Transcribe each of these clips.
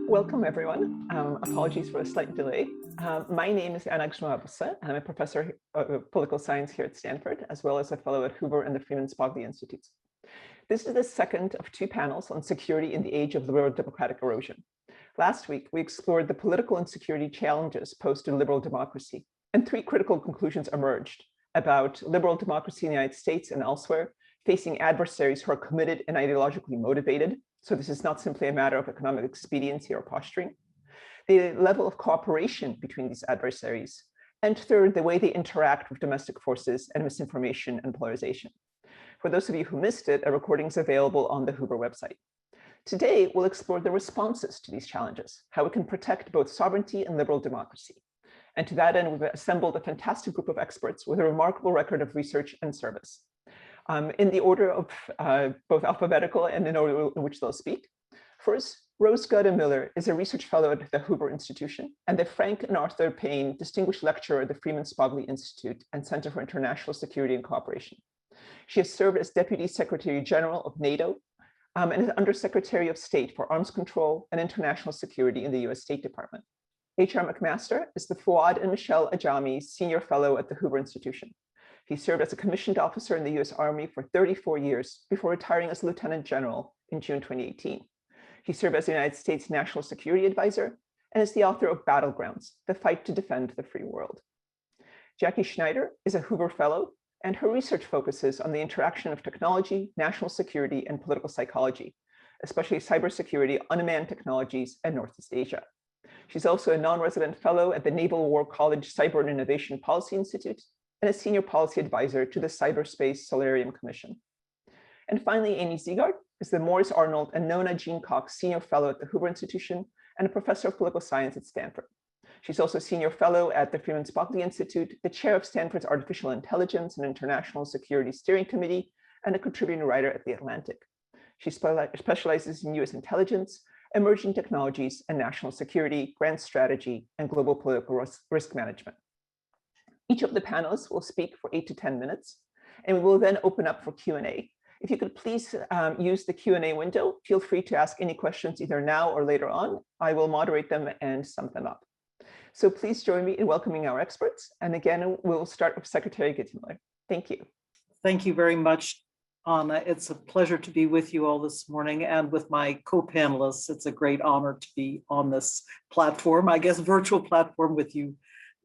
Welcome, everyone. Apologies for a slight delay. My name is Abbas, and I'm a professor of political science here at Stanford, as well as a fellow at Hoover and the Freeman Spogli Institutes. This is the second of two panels on security in the age of liberal democratic erosion. Last week, we explored the political and security challenges posed to liberal democracy, and three critical conclusions emerged about liberal democracy in the United States and elsewhere, facing adversaries who are committed and ideologically motivated. So this is not simply a matter of economic expediency or posturing. The level of cooperation between these adversaries. And third, the way they interact with domestic forces and misinformation and polarization. For those of you who missed it, a recording is available on the Hoover website. Today, we'll explore the responses to these challenges, how we can protect both sovereignty and liberal democracy. And to that end, we've assembled a fantastic group of experts with a remarkable record of research and service. In the order of both alphabetical and in order in which they'll speak. First, Rose Miller is a research fellow at the Hoover Institution and the Frank and Arthur Payne Distinguished Lecturer at the Freeman Spogli Institute and Center for International Security and Cooperation. She has served as Deputy Secretary General of NATO and is Undersecretary of State for Arms Control and International Security in the US State Department. H.R. McMaster is the Fouad and Michelle Ajami Senior Fellow at the Hoover Institution. He served as a commissioned officer in the US Army for 34 years before retiring as Lieutenant General in June 2018. He served as the United States National Security Advisor and is the author of Battlegrounds, The Fight to Defend the Free World. Jackie Schneider is a Hoover Fellow, and her research focuses on the interaction of technology, national security, and political psychology, especially cybersecurity, unmanned technologies, and Northeast Asia. She's also a non-resident fellow at the Naval War College Cyber and Innovation Policy Institute and a senior policy advisor to the Cyberspace Solarium Commission. And finally, Amy Ziegart is the Morris Arnold and Nona Jean Cox Senior Fellow at the Hoover Institution and a professor of political science at Stanford. She's also senior fellow at the Freeman Spogli Institute, the chair of Stanford's Artificial Intelligence and International Security Steering Committee, and a contributing writer at The Atlantic. She specializes in US intelligence, emerging technologies, and national security, grand strategy, and global political risk management. Each of the panelists will speak for 8 to 10 minutes, and we will then open up for Q&A. If you could please use the Q&A window, feel free to ask any questions either now or later on. I will moderate them and sum them up. So please join me in welcoming our experts. And again, we'll start with Secretary Gittmiller. Thank you. Thank you very much, Anna. It's a pleasure to be with you all this morning and with my co-panelists. It's a great honor to be on this platform, I guess virtual platform with you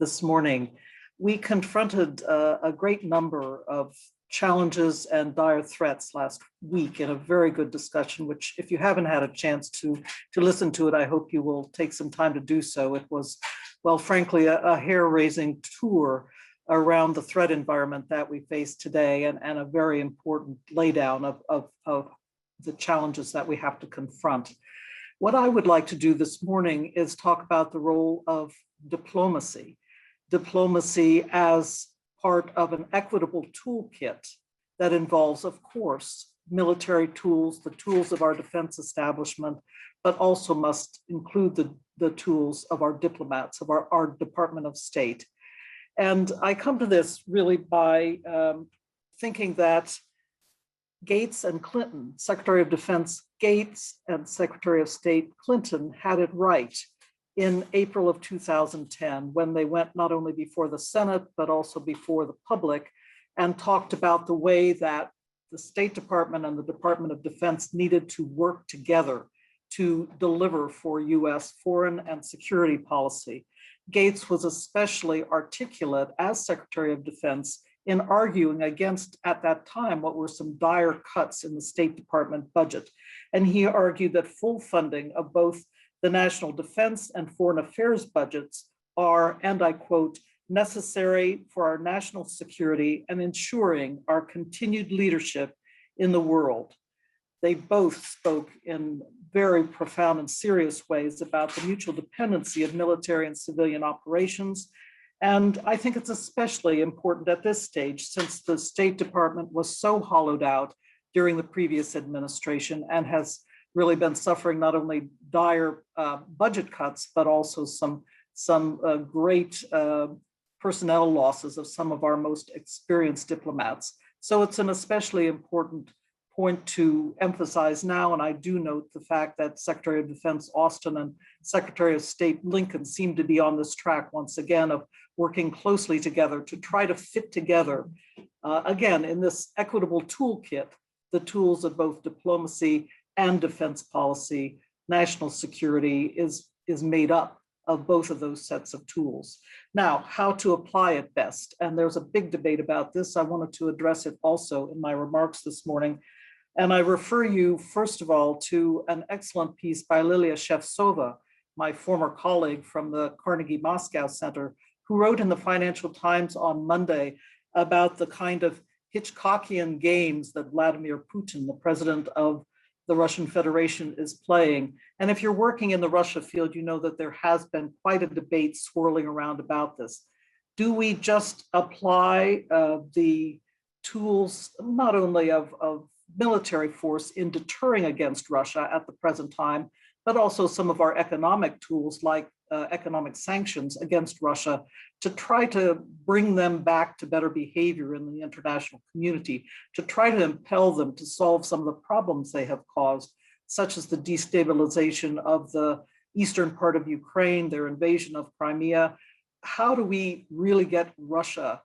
this morning. We confronted a great number of challenges and dire threats last week in a very good discussion, which if you haven't had a chance to listen to it, I hope you will take some time to do so. It was, well, frankly, a hair-raising tour around the threat environment that we face today and a very important laydown of the challenges that we have to confront. What I would like to do this morning is talk about the role of diplomacy. Diplomacy as part of an equitable toolkit that involves, of course, military tools, the tools of our defense establishment, but also must include the tools of our diplomats, of our Department of State. And I come to this really by thinking that Gates and Clinton, Secretary of Defense Gates and Secretary of State Clinton had it right in April of 2010, when they went not only before the Senate, but also before the public, and talked about the way that the State Department and the Department of Defense needed to work together to deliver for US foreign and security policy. Gates was especially articulate as Secretary of Defense in arguing against, at that time, what were some dire cuts in the State Department budget. And he argued that full funding of both the national defense and foreign affairs budgets are, and I quote, necessary for our national security and ensuring our continued leadership in the world. They both spoke in very profound and serious ways about the mutual dependency of military and civilian operations. And I think it's especially important at this stage, since the State Department was so hollowed out during the previous administration and has really been suffering not only dire budget cuts, but also some great personnel losses of some of our most experienced diplomats. So it's an especially important point to emphasize now, and I do note the fact that Secretary of Defense Austin and Secretary of State Blinken seem to be on this track once again of working closely together to try to fit together, again, in this equitable toolkit, the tools of both diplomacy and defense policy. National security is made up of both of those sets of tools. Now, how to apply it best. And there's a big debate about this. I wanted to address it also in my remarks this morning. And I refer you, first of all, to an excellent piece by Lilia Shevtsova, my former colleague from the Carnegie Moscow Center, who wrote in the Financial Times on Monday about the kind of Hitchcockian games that Vladimir Putin, the president of the Russian Federation, is playing. And if you're working in the Russia field, you know that there has been quite a debate swirling around about this. Do we just apply the tools, not only of military force in deterring against Russia at the present time, but also some of our economic tools like economic sanctions against Russia to try to bring them back to better behavior in the international community, to try to impel them to solve some of the problems they have caused, such as the destabilization of the eastern part of Ukraine, their invasion of Crimea. How do we really get Russia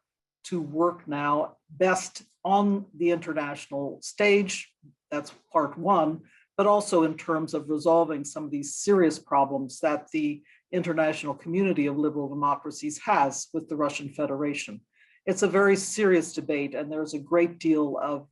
to work now best on the international stage? That's part one, but also in terms of resolving some of these serious problems that the international community of liberal democracies has with the Russian Federation. It's a very serious debate, and there's a great deal of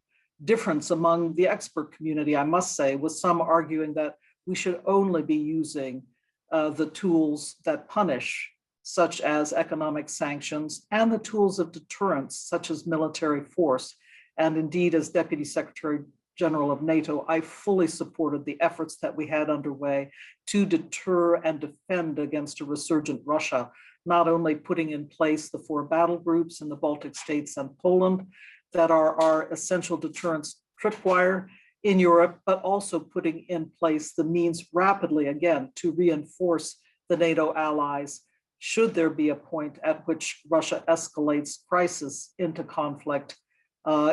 difference among the expert community, I must say, with some arguing that we should only be using the tools that punish, such as economic sanctions, and the tools of deterrence, such as military force. And indeed, as Deputy Secretary General of NATO, I fully supported the efforts that we had underway to deter and defend against a resurgent Russia, not only putting in place the 4 battle groups in the Baltic states and Poland that are our essential deterrence tripwire in Europe, but also putting in place the means rapidly, again, to reinforce the NATO allies should there be a point at which Russia escalates crisis into conflict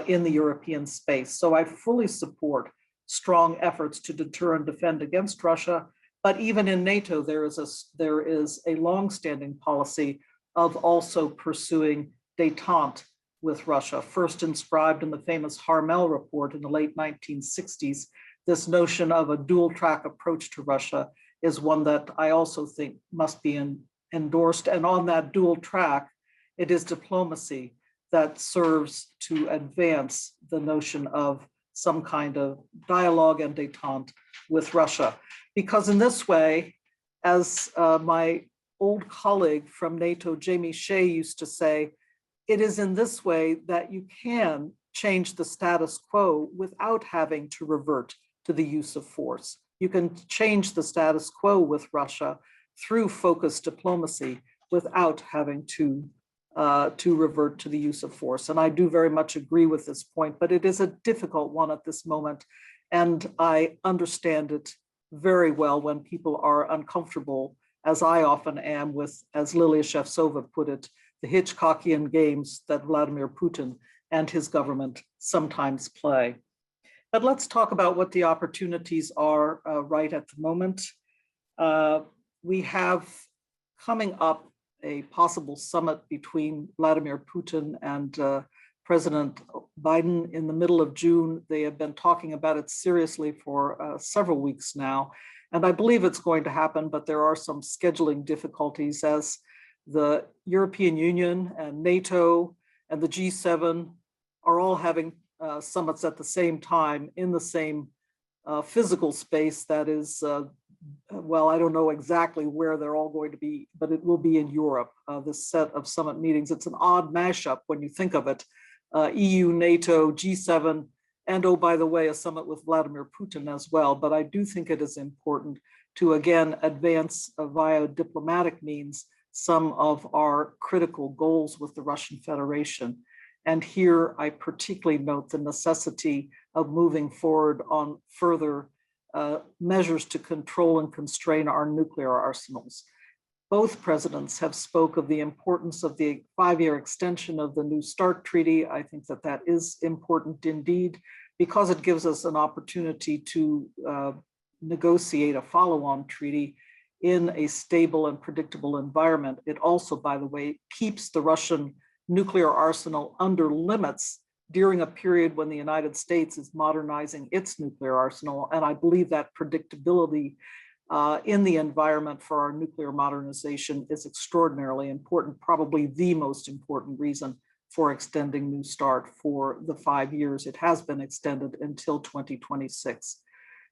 in the European space. So I fully support strong efforts to deter and defend against Russia. But even in NATO, there is a longstanding policy of also pursuing détente with Russia, first inscribed in the famous Harmel report in the late 1960s. This notion of a dual-track approach to Russia is one that I also think must be endorsed. And on that dual track, it is diplomacy that serves to advance the notion of some kind of dialogue and détente with Russia. Because in this way, as my old colleague from NATO, Jamie Shea, used to say, it is in this way that you can change the status quo without having to revert to the use of force. You can change the status quo with Russia through focused diplomacy without having to revert to the use of force. And I do very much agree with this point, but it is a difficult one at this moment. And I understand it very well when people are uncomfortable, as I often am, with, as Lilia Shevtsova put it, the Hitchcockian games that Vladimir Putin and his government sometimes play. But let's talk about what the opportunities are right at the moment. We have coming up a possible summit between Vladimir Putin and President Biden in the middle of June. They have been talking about it seriously for several weeks now. And I believe it's going to happen, but there are some scheduling difficulties as the European Union and NATO and the G7 are all having summits at the same time in the same physical space that is well, I don't know exactly where they're all going to be, but it will be in Europe, this set of summit meetings. It's an odd mashup when you think of it. EU, NATO, G7, and oh, by the way, a summit with Vladimir Putin as well. But I do think it is important to, again, advance via diplomatic means some of our critical goals with the Russian Federation. And here I particularly note the necessity of moving forward on further measures to control and constrain our nuclear arsenals. Both presidents have spoke of the importance of the 5-year extension of the New START treaty. I think that that is important indeed. because it gives us an opportunity to negotiate a follow-on treaty in a stable and predictable environment. It also, by the way, keeps the Russian nuclear arsenal under limits during a period when the United States is modernizing its nuclear arsenal. And I believe that predictability in the environment for our nuclear modernization is extraordinarily important, probably the most important reason for extending New START for the 5 years. It has been extended until 2026.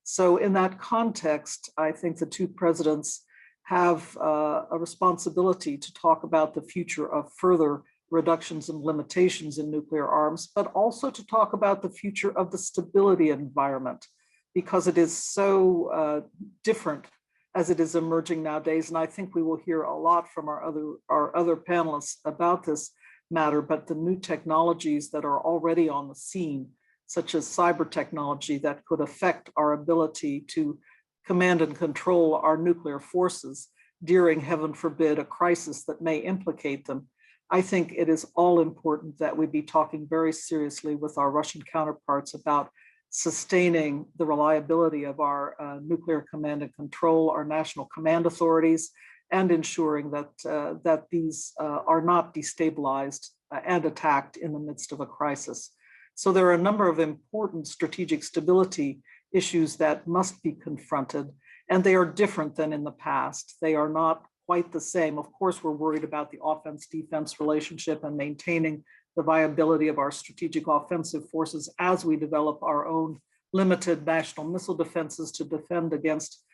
So in that context, I think the two presidents have a responsibility to talk about the future of further reductions and limitations in nuclear arms, but also to talk about the future of the stability environment, because it is so different as it is emerging nowadays. And I think we will hear a lot from our other panelists about this matter, but the new technologies that are already on the scene, such as cyber technology that could affect our ability to command and control our nuclear forces during, heaven forbid, a crisis that may implicate them. I think it is all important that we be talking very seriously with our Russian counterparts about sustaining the reliability of our nuclear command and control, our national command authorities, and ensuring that these are not destabilized and attacked in the midst of a crisis. So there are a number of important strategic stability issues that must be confronted, and they are different than in the past. They are not quite the same. Of course, we're worried about the offense-defense relationship and maintaining the viability of our strategic offensive forces as we develop our own limited national missile defenses to defend against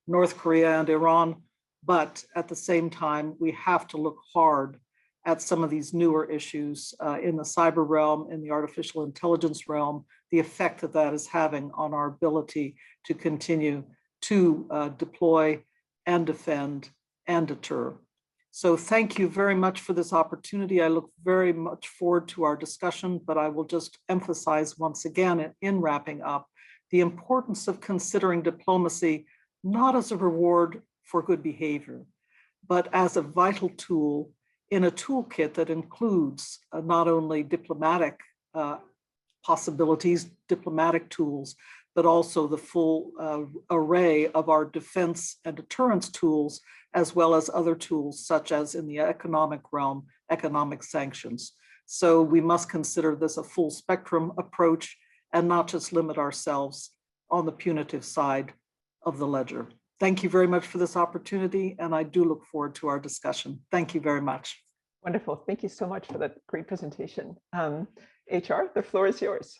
North Korea and Iran. But at the same time, we have to look hard at some of these newer issues in the cyber realm, in the artificial intelligence realm, the effect that that is having on our ability to continue to deploy and defend and deter. So thank you very much for this opportunity. I look very much forward to our discussion, but I will just emphasize once again in wrapping up the importance of considering diplomacy not as a reward for good behavior, but as a vital tool in a toolkit that includes not only diplomatic possibilities, diplomatic tools, but also the full array of our defense and deterrence tools, as well as other tools, such as in the economic realm, economic sanctions. So we must consider this a full spectrum approach and not just limit ourselves on the punitive side of the ledger. Thank you very much for this opportunity, and I do look forward to our discussion. Thank you very much. Wonderful. Thank you so much for that great presentation. HR, the floor is yours.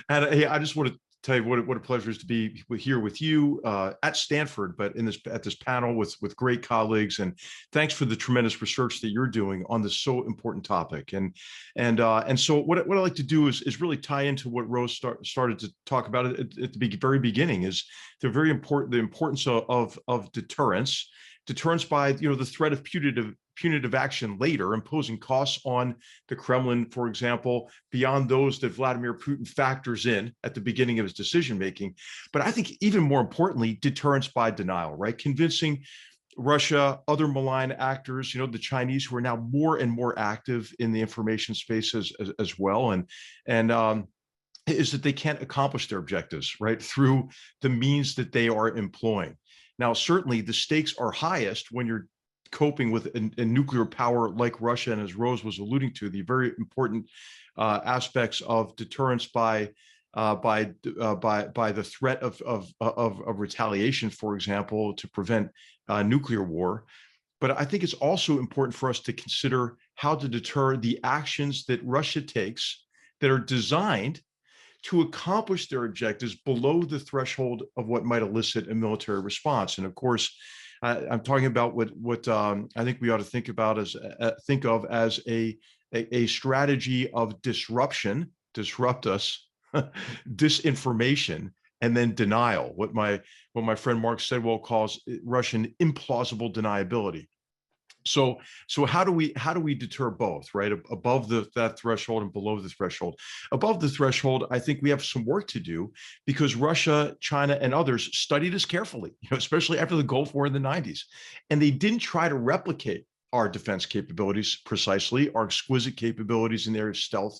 And hey, I just want to tell you what a pleasure it is to be here with you at Stanford, but at this panel with great colleagues. And thanks for the tremendous research that you're doing on this so important topic. And so what I'd like to do is really tie into what Rose started to talk about at the very beginning, is the importance of deterrence. Deterrence by the threat of punitive action later, imposing costs on the Kremlin, for example, beyond those that Vladimir Putin factors in at the beginning of his decision making. But I think even more importantly, deterrence by denial, right? Convincing Russia, other malign actors, the Chinese, who are now more and more active in the information space as well, and is that they can't accomplish their objectives, right, through the means that they are employing. Now, certainly the stakes are highest when you're coping with a nuclear power like Russia, and as Rose was alluding to, the very important aspects of deterrence by the threat of retaliation, for example, to prevent nuclear war. But I think it's also important for us to consider how to deter the actions that Russia takes that are designed to accomplish their objectives below the threshold of what might elicit a military response. And of course, I'm talking about what I think we ought to think of as a strategy of disruption, disrupt us, disinformation, and then denial. What my friend Mark Sedwell calls Russian implausible deniability. So how do we deter both, right? Above that threshold and below the threshold. Above the threshold, I think we have some work to do, because Russia, China, and others studied us carefully, especially after the Gulf War in the 90s. And they didn't try to replicate our defense capabilities precisely, our exquisite capabilities in the area of stealth,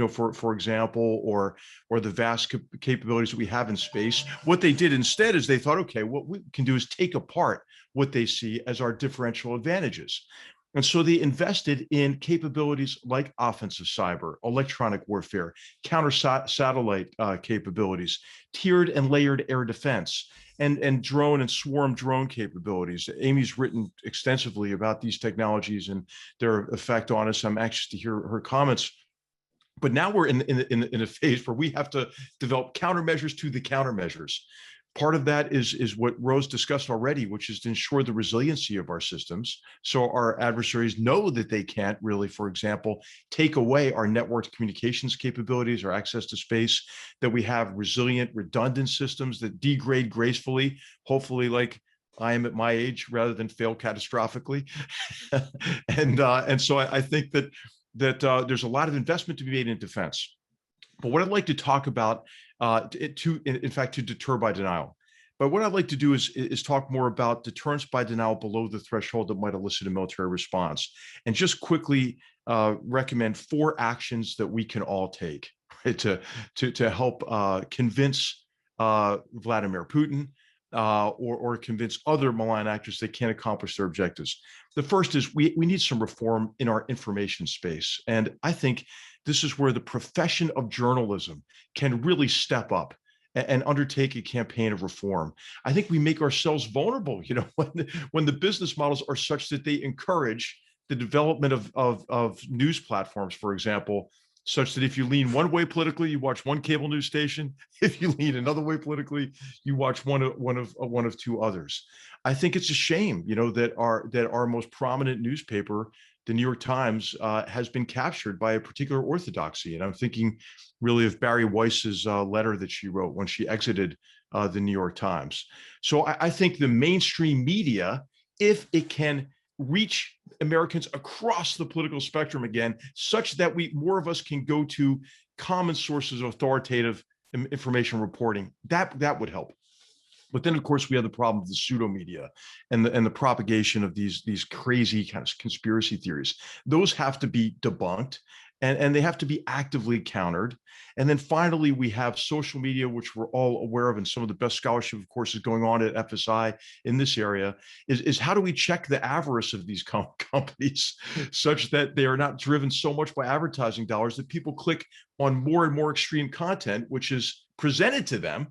for example, or the vast capabilities that we have in space. What they did instead is they thought, okay, what we can do is take apart what they see as our differential advantages. And so they invested in capabilities like offensive cyber, electronic warfare, counter-satellite capabilities, tiered and layered air defense, and drone and swarm drone capabilities. Amy's written extensively about these technologies and their effect on us. I'm anxious to hear her comments. But now we're in a phase where we have to develop countermeasures to the countermeasures. Part of that is what Rose discussed already, which is to ensure the resiliency of our systems. So our adversaries know that they can't really, for example, take away our networked communications capabilities or access to space, that we have resilient, redundant systems that degrade gracefully, hopefully like I am at my age, rather than fail catastrophically. and so I think that there's a lot of investment to be made in defense. But what I'd like to talk about, in fact, to deter by denial. But what I'd like to do is talk more about deterrence by denial below the threshold that might elicit a military response, and just quickly recommend 4 actions that we can all take, right, to help convince Vladimir Putin or convince other malign actors they can't accomplish their objectives. The first is we need some reform in our information space. And I think this is where the profession of journalism can really step up and undertake a campaign of reform. I think we make ourselves vulnerable, when the business models are such that they encourage the development of news platforms, for example, such that if you lean one way politically, you watch one cable news station. If you lean another way politically, you watch one of 2 others. I think it's a shame, that our most prominent newspaper, the New York Times, has been captured by a particular orthodoxy. And I'm thinking really of Barry Weiss's letter that she wrote when she exited the New York Times. So I think the mainstream media, if it can reach Americans across the political spectrum again, such that more of us can go to common sources of authoritative information reporting, that would help. But then, of course, we have the problem of the pseudo media and the propagation of these crazy kind of conspiracy theories. Those have to be debunked, and they have to be actively countered. And then finally, we have social media, which we're all aware of, and some of the best scholarship, of course, is going on at FSI in this area, is how do we check the avarice of these companies such that they are not driven so much by advertising dollars that people click on more and more extreme content, which is presented to them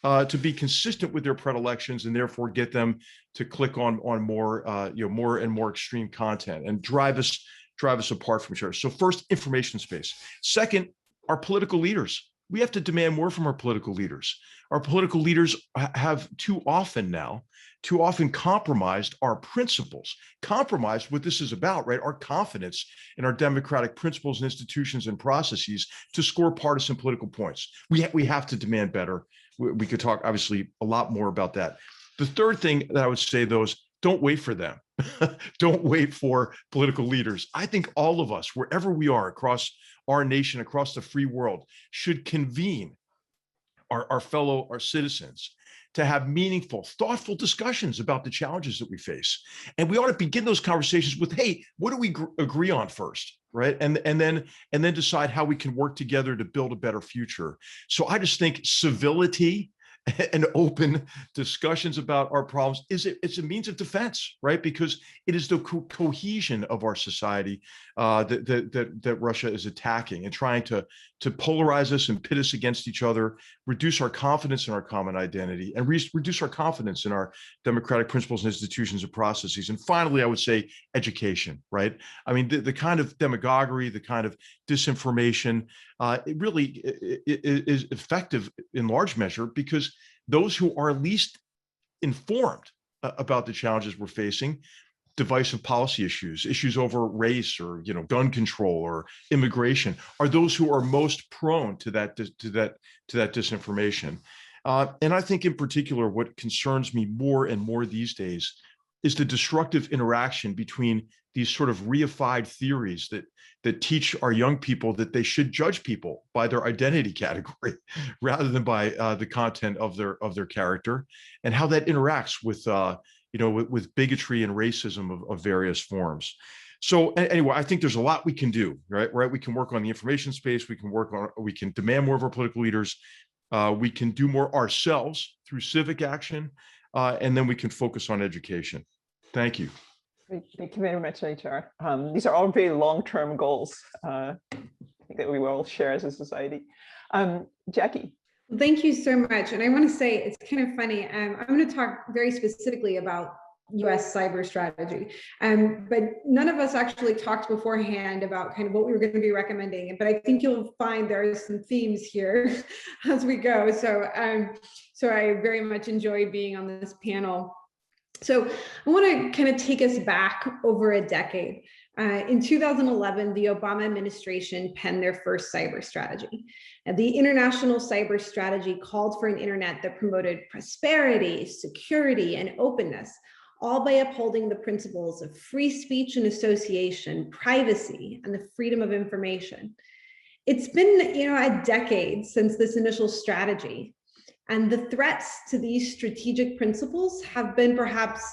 to be consistent with their predilections, and therefore get them to click on more more and more extreme content and drive us apart from each other. So first, information space. Second, our political leaders. We have to demand more from our political leaders. Our political leaders have too often compromised our principles, compromised what this is about, right? Our confidence in our democratic principles and institutions and processes to score partisan political points. We have to demand better. We could talk, obviously, a lot more about that. The third thing that I would say, though, is don't wait for them. Don't wait for political leaders. I think all of us, wherever we are across our nation, across the free world, should convene our citizens to have meaningful, thoughtful discussions about the challenges that we face. And we ought to begin those conversations with, hey, what do we agree on first, right? And then decide how we can work together to build a better future. So I just think civility and open discussions about our problems it's a means of defense, right? Because it is the cohesion of our society that Russia is attacking and trying to polarize us and pit us against each other, reduce our confidence in our common identity, and reduce our confidence in our democratic principles and institutions and processes. And finally, I would say education, right? I mean, the kind of demagoguery, the kind of disinformation, it really is effective in large measure because those who are least informed about the challenges we're facing, divisive policy issues over race or gun control or immigration, are those who are most prone to that disinformation. And I think in particular, what concerns me more and more these days is the destructive interaction between these sort of reified theories that teach our young people that they should judge people by their identity category rather than by the content of their character, and how that interacts with with bigotry and racism of various forms. So anyway, I think there's a lot we can do, right? We can work on the information space. We can demand more of our political leaders. We can do more ourselves through civic action, and then we can focus on education. Thank you. Thank you very much, HR. These are all very long-term goals I think that we will all share as a society. Jackie. Thank you so much. And I want to say it's kind of funny. I'm going to talk very specifically about US cyber strategy. But none of us actually talked beforehand about kind of what we were going to be recommending. But I think you'll find there are some themes here as we go. So I very much enjoyed being on this panel. So I want to kind of take us back over a decade. In 2011, the Obama administration penned their first cyber strategy. And the international cyber strategy called for an internet that promoted prosperity, security, and openness, all by upholding the principles of free speech and association, privacy, and the freedom of information. It's been, a decade since this initial strategy, and the threats to these strategic principles have been perhaps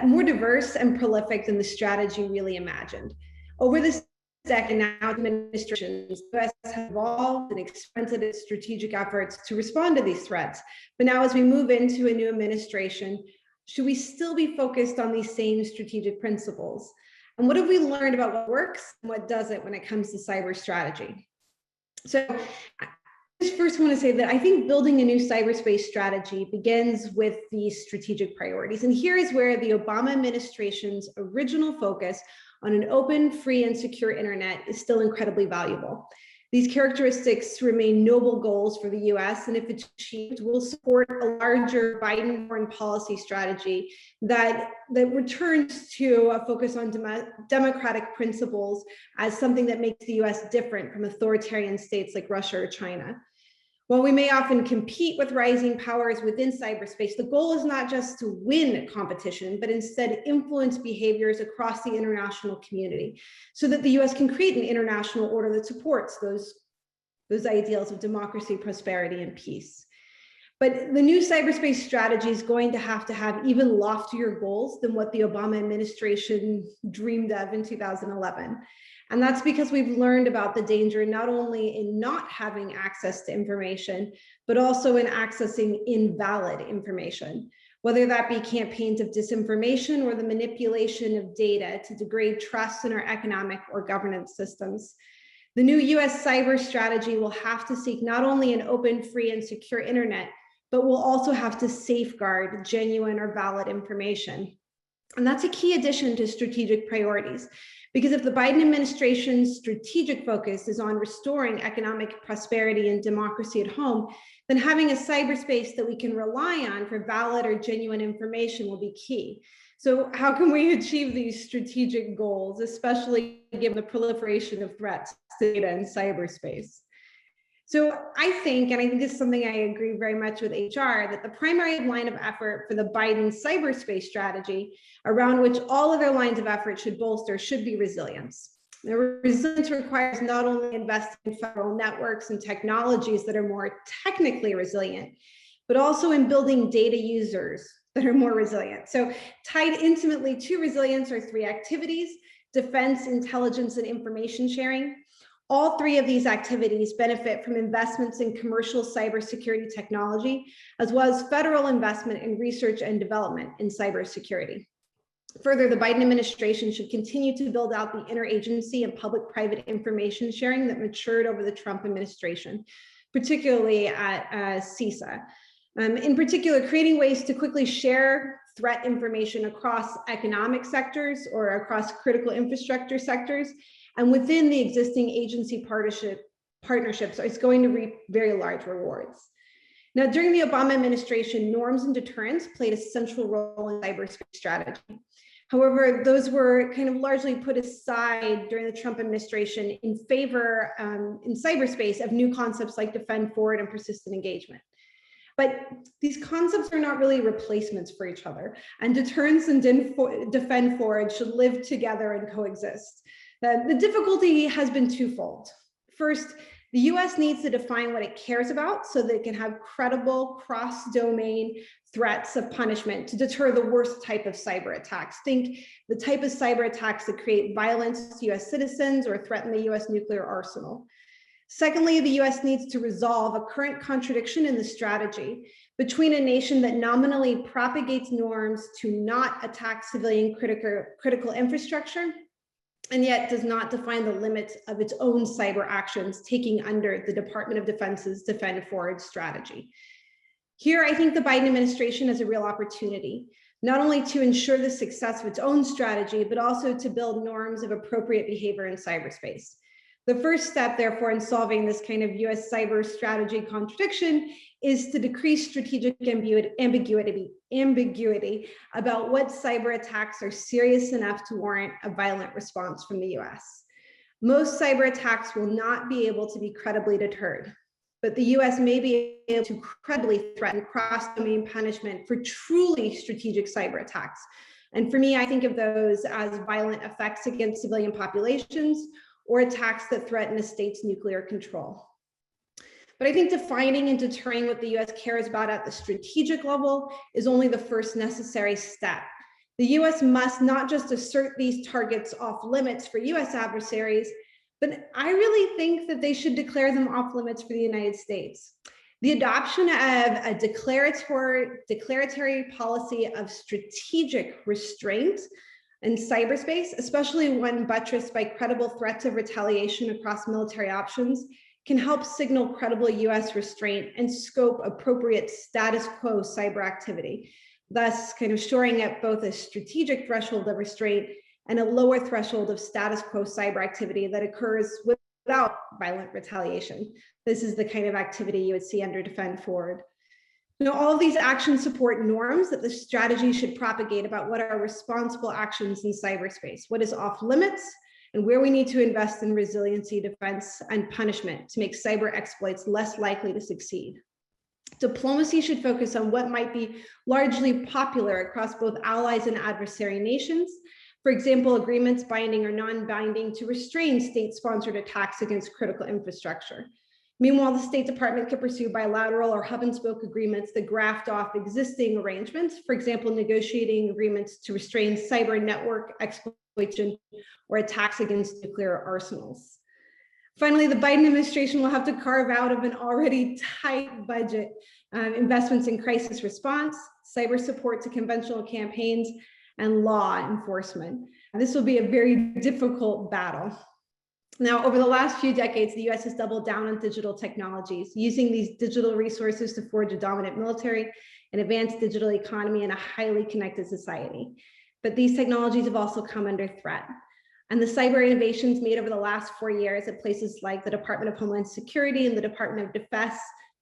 more diverse and prolific than the strategy really imagined. Over this decade now, administrations, the US has evolved and expanded its strategic efforts to respond to these threats. But now as we move into a new administration, should we still be focused on these same strategic principles? And what have we learned about what works and what doesn't when it comes to cyber strategy? So I just first want to say that I think building a new cyberspace strategy begins with these strategic priorities. And here is where the Obama administration's original focus on an open, free, and secure internet is still incredibly valuable. These characteristics remain noble goals for the US, and if achieved, will support a larger Biden foreign policy strategy that returns to a focus on democratic principles as something that makes the US different from authoritarian states like Russia or China. While we may often compete with rising powers within cyberspace, the goal is not just to win competition, but instead influence behaviors across the international community so that the US can create an international order that supports those ideals of democracy, prosperity, and peace. But the new cyberspace strategy is going to have even loftier goals than what the Obama administration dreamed of in 2011. And that's because we've learned about the danger not only in not having access to information, but also in accessing invalid information, whether that be campaigns of disinformation or the manipulation of data to degrade trust in our economic or governance systems. The new US cyber strategy will have to seek not only an open, free, and secure internet, but will also have to safeguard genuine or valid information. And that's a key addition to strategic priorities. Because if the Biden administration's strategic focus is on restoring economic prosperity and democracy at home, then having a cyberspace that we can rely on for valid or genuine information will be key. So how can we achieve these strategic goals, especially given the proliferation of threats to data in cyberspace? So I think this is something I agree very much with HR, that the primary line of effort for the Biden cyberspace strategy, around which all other lines of effort should bolster, should be resilience. The resilience requires not only investing in federal networks and technologies that are more technically resilient, but also in building data users that are more resilient. So tied intimately to resilience are three activities: defense, intelligence, and information sharing. All three of these activities benefit from investments in commercial cybersecurity technology, as well as federal investment in research and development in cybersecurity. Further, the Biden administration should continue to build out the interagency and public-private information sharing that matured over the Trump administration, particularly at CISA. In particular, creating ways to quickly share threat information across economic sectors or across critical infrastructure sectors, and within the existing agency partnerships, it's going to reap very large rewards. Now, during the Obama administration, norms and deterrence played a central role in cyberspace strategy. However, those were kind of largely put aside during the Trump administration in favor in cyberspace of new concepts like defend forward and persistent engagement. But these concepts are not really replacements for each other, and deterrence and defend forward should live together and coexist. The difficulty has been twofold. First, The US needs to define what it cares about so that it can have credible cross-domain threats of punishment to deter the worst type of cyber attacks. Think the type of cyber attacks that create violence to US citizens or threaten the US nuclear arsenal. Secondly, the US needs to resolve a current contradiction in the strategy between a nation that nominally propagates norms to not attack civilian critical infrastructure and yet does not define the limits of its own cyber actions, taking under the Department of Defense's Defend Forward strategy. Here, I think the Biden administration has a real opportunity, not only to ensure the success of its own strategy, but also to build norms of appropriate behavior in cyberspace. The first step, therefore, in solving this kind of US cyber strategy contradiction is to decrease strategic ambiguity about what cyber attacks are serious enough to warrant a violent response from the US. Most cyber attacks will not be able to be credibly deterred, but the US may be able to credibly threaten cross-domain punishment for truly strategic cyber attacks. And for me, I think of those as violent effects against civilian populations or attacks that threaten a state's nuclear control. But I think defining and deterring what the US cares about at the strategic level is only the first necessary step. The US must not just assert these targets off limits for US adversaries, but I really think that they should declare them off limits for the United States. The adoption of a declaratory policy of strategic restraint in cyberspace, especially when buttressed by credible threats of retaliation across military options, can help signal credible US restraint and scope appropriate status quo cyber activity, thus kind of shoring up both a strategic threshold of restraint and a lower threshold of status quo cyber activity that occurs without violent retaliation. This is the kind of activity you would see under Defend Forward. Now, all of these actions support norms that the strategy should propagate about what are responsible actions in cyberspace, what is off limits, and where we need to invest in resiliency, defense, and punishment to make cyber exploits less likely to succeed. Diplomacy should focus on what might be largely popular across both allies and adversary nations. For example, agreements binding or non-binding to restrain state-sponsored attacks against critical infrastructure. Meanwhile, the State Department could pursue bilateral or hub-and-spoke agreements that graft off existing arrangements, for example, negotiating agreements to restrain cyber network exploitation or attacks against nuclear arsenals. Finally, the Biden administration will have to carve out of an already tight budget investments in crisis response, cyber support to conventional campaigns, and law enforcement. This will be a very difficult battle. Now, over the last few decades, the US has doubled down on digital technologies, using these digital resources to forge a dominant military, an advanced digital economy, and a highly connected society. But these technologies have also come under threat. And the cyber innovations made over the last 4 years at places like the Department of Homeland Security and the Department of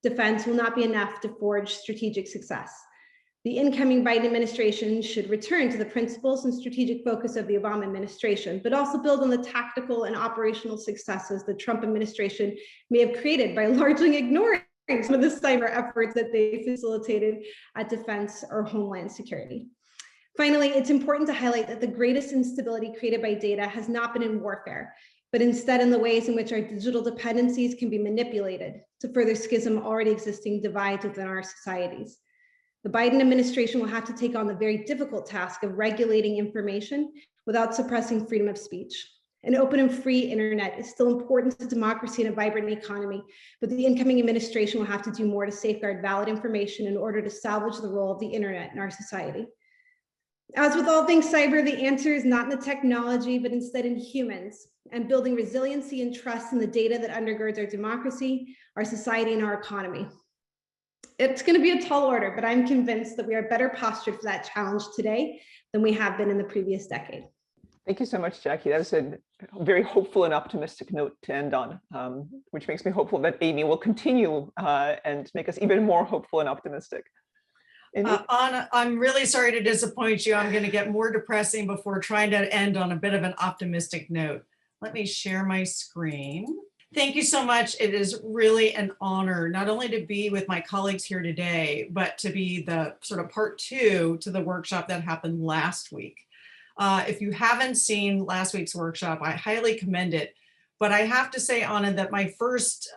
Defense will not be enough to forge strategic success. The incoming Biden administration should return to the principles and strategic focus of the Obama administration, but also build on the tactical and operational successes the Trump administration may have created by largely ignoring some of the cyber efforts that they facilitated at defense or homeland security. Finally, it's important to highlight that the greatest instability created by data has not been in warfare, but instead in the ways in which our digital dependencies can be manipulated to further schism already existing divides within our societies. The Biden administration will have to take on the very difficult task of regulating information without suppressing freedom of speech. An open and free internet is still important to democracy and a vibrant economy, but the incoming administration will have to do more to safeguard valid information in order to salvage the role of the internet in our society. As with all things cyber, the answer is not in the technology, but instead in humans and building resiliency and trust in the data that undergirds our democracy, our society, and our economy. It's going to be a tall order, but I'm convinced that we are better postured for that challenge today than we have been in the previous decade. Thank you so much, Jackie. That was a very hopeful and optimistic note to end on, which makes me hopeful that Amy will continue and make us even more hopeful and optimistic. Anna, I'm really sorry to disappoint you. I'm going to get more depressing before trying to end on a bit of an optimistic note. Let me share my screen. Thank you so much. It is really an honor, not only to be with my colleagues here today, but to be the sort of part 2 to the workshop that happened last week. If you haven't seen last week's workshop, I highly commend it But I have to say, Anna, that my first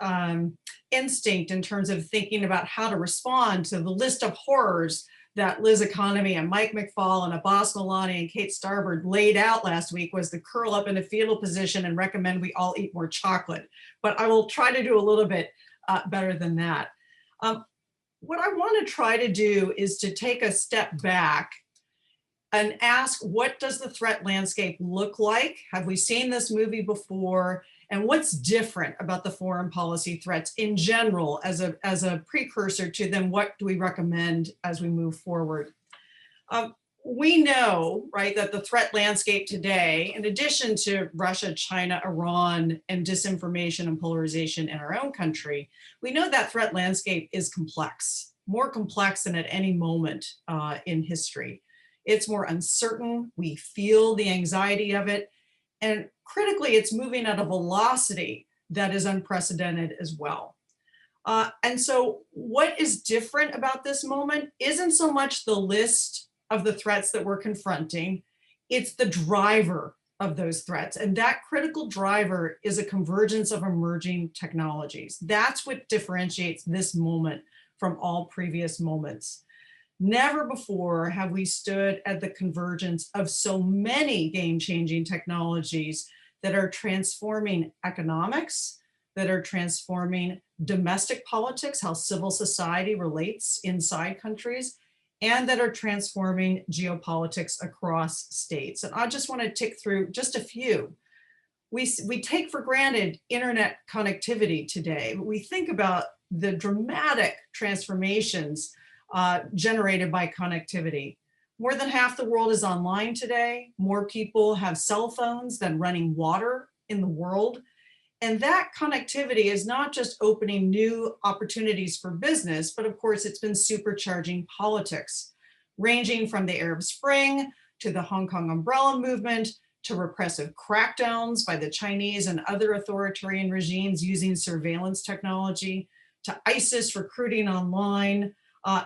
instinct in terms of thinking about how to respond to the list of horrors that Liz Economy and Mike McFaul and Abbas Milani and Kate Starbird laid out last week was to curl up in a fetal position and recommend we all eat more chocolate. But I will try to do a little bit better than that. What I want to try to do is to take a step back and ask, what does the threat landscape look like? Have we seen this movie before? And what's different about the foreign policy threats in general as a precursor to them? What do we recommend as we move forward? We know, right, that the threat landscape today, in addition to Russia, China, Iran, and disinformation and polarization in our own country, we know that threat landscape is complex, more complex than at any moment in history. It's more uncertain. We feel the anxiety of it. And critically, it's moving at a velocity that is unprecedented as well. And so what is different about this moment isn't so much the list of the threats that we're confronting, it's the driver of those threats. And that critical driver is a convergence of emerging technologies. That's what differentiates this moment from all previous moments. Never before have we stood at the convergence of so many game-changing technologies that are transforming economics, that are transforming domestic politics, how civil society relates inside countries, and that are transforming geopolitics across states. And I just want to tick through just a few. We take for granted internet connectivity today, but we think about the dramatic transformations generated by connectivity. More than half the world is online today. More people have cell phones than running water in the world. And that connectivity is not just opening new opportunities for business, but of course it's been supercharging politics, ranging from the Arab Spring to the Hong Kong umbrella movement, to repressive crackdowns by the Chinese and other authoritarian regimes using surveillance technology, to ISIS recruiting online,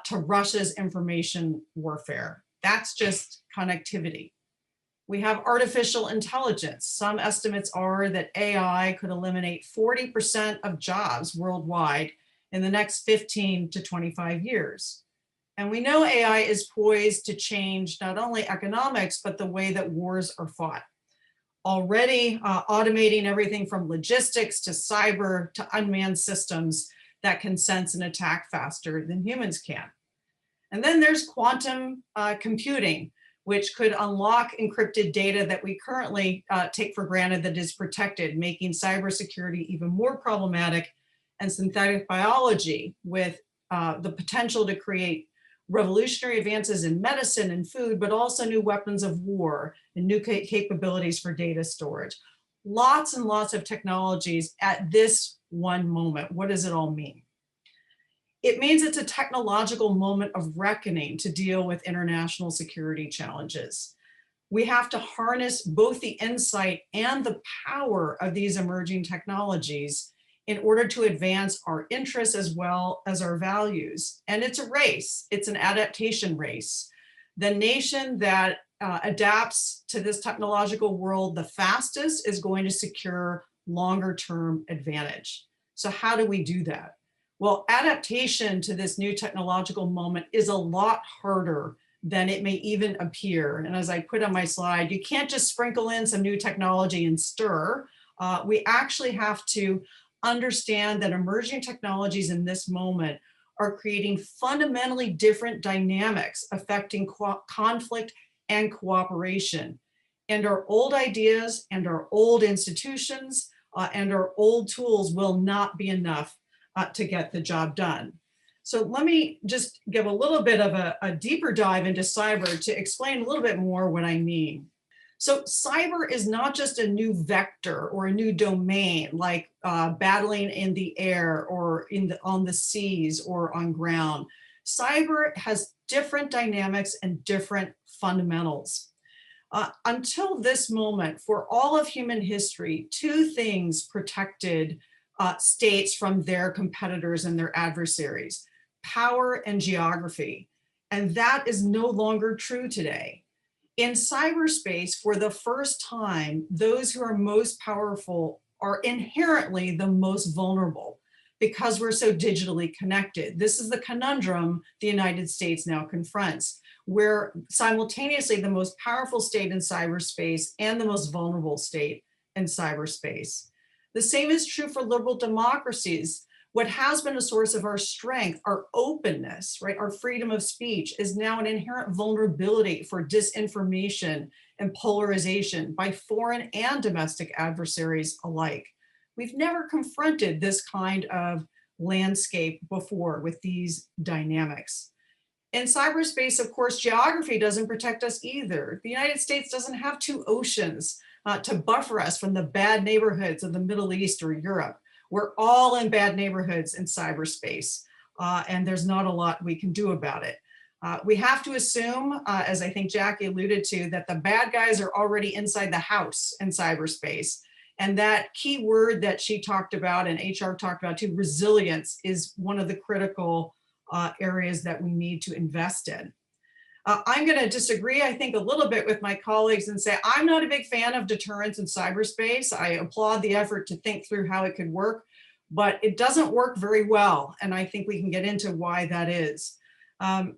to Russia's information warfare. That's just connectivity. We have artificial intelligence. Some estimates are that AI could eliminate 40% of jobs worldwide in the next 15 to 25 years. And we know AI is poised to change not only economics, but the way that wars are fought. Already automating everything from logistics to cyber to unmanned systems that can sense and attack faster than humans can. And then there's quantum computing, which could unlock encrypted data that we currently take for granted that is protected, making cybersecurity even more problematic, and synthetic biology with the potential to create revolutionary advances in medicine and food, but also new weapons of war and new capabilities for data storage. Lots and lots of technologies at this one moment. What does it all mean? It means it's a technological moment of reckoning to deal with international security challenges. We have to harness both the insight and the power of these emerging technologies in order to advance our interests as well as our values. And it's a race, it's an adaptation race. The nation that adapts to this technological world the fastest is going to secure longer term advantage. So how do we do that? Well, adaptation to this new technological moment is a lot harder than it may even appear. And as I put on my slide, you can't just sprinkle in some new technology and stir. We actually have to understand that emerging technologies in this moment are creating fundamentally different dynamics affecting conflict and cooperation. And our old ideas and our old institutions and our old tools will not be enough to get the job done. So let me just give a little bit of a deeper dive into cyber to explain a little bit more what I mean. So cyber is not just a new vector or a new domain like battling in the air or on the seas or on ground. Cyber has different dynamics and different fundamentals. Until this moment, for all of human history, two things protected states from their competitors and their adversaries: power and geography. And that is no longer true today. In cyberspace, for the first time, those who are most powerful are inherently the most vulnerable because we're so digitally connected. This is the conundrum the United States now confronts. We're simultaneously the most powerful state in cyberspace and the most vulnerable state in cyberspace. The same is true for liberal democracies. What has been a source of our strength, our openness, right, our freedom of speech, is now an inherent vulnerability for disinformation and polarization by foreign and domestic adversaries alike. We've never confronted this kind of landscape before with these dynamics. In cyberspace, of course, geography doesn't protect us either. The United States doesn't have two oceans to buffer us from the bad neighborhoods of the Middle East or Europe. We're all in bad neighborhoods in cyberspace, and there's not a lot we can do about it. We have to assume, as I think Jackie alluded to, that the bad guys are already inside the house in cyberspace. And that key word that she talked about and HR talked about too, resilience, is one of the critical areas that we need to invest in. I'm going to disagree, I think, a little bit with my colleagues and say I'm not a big fan of deterrence in cyberspace. I applaud the effort to think through how it could work, but it doesn't work very well. And I think we can get into why that is. And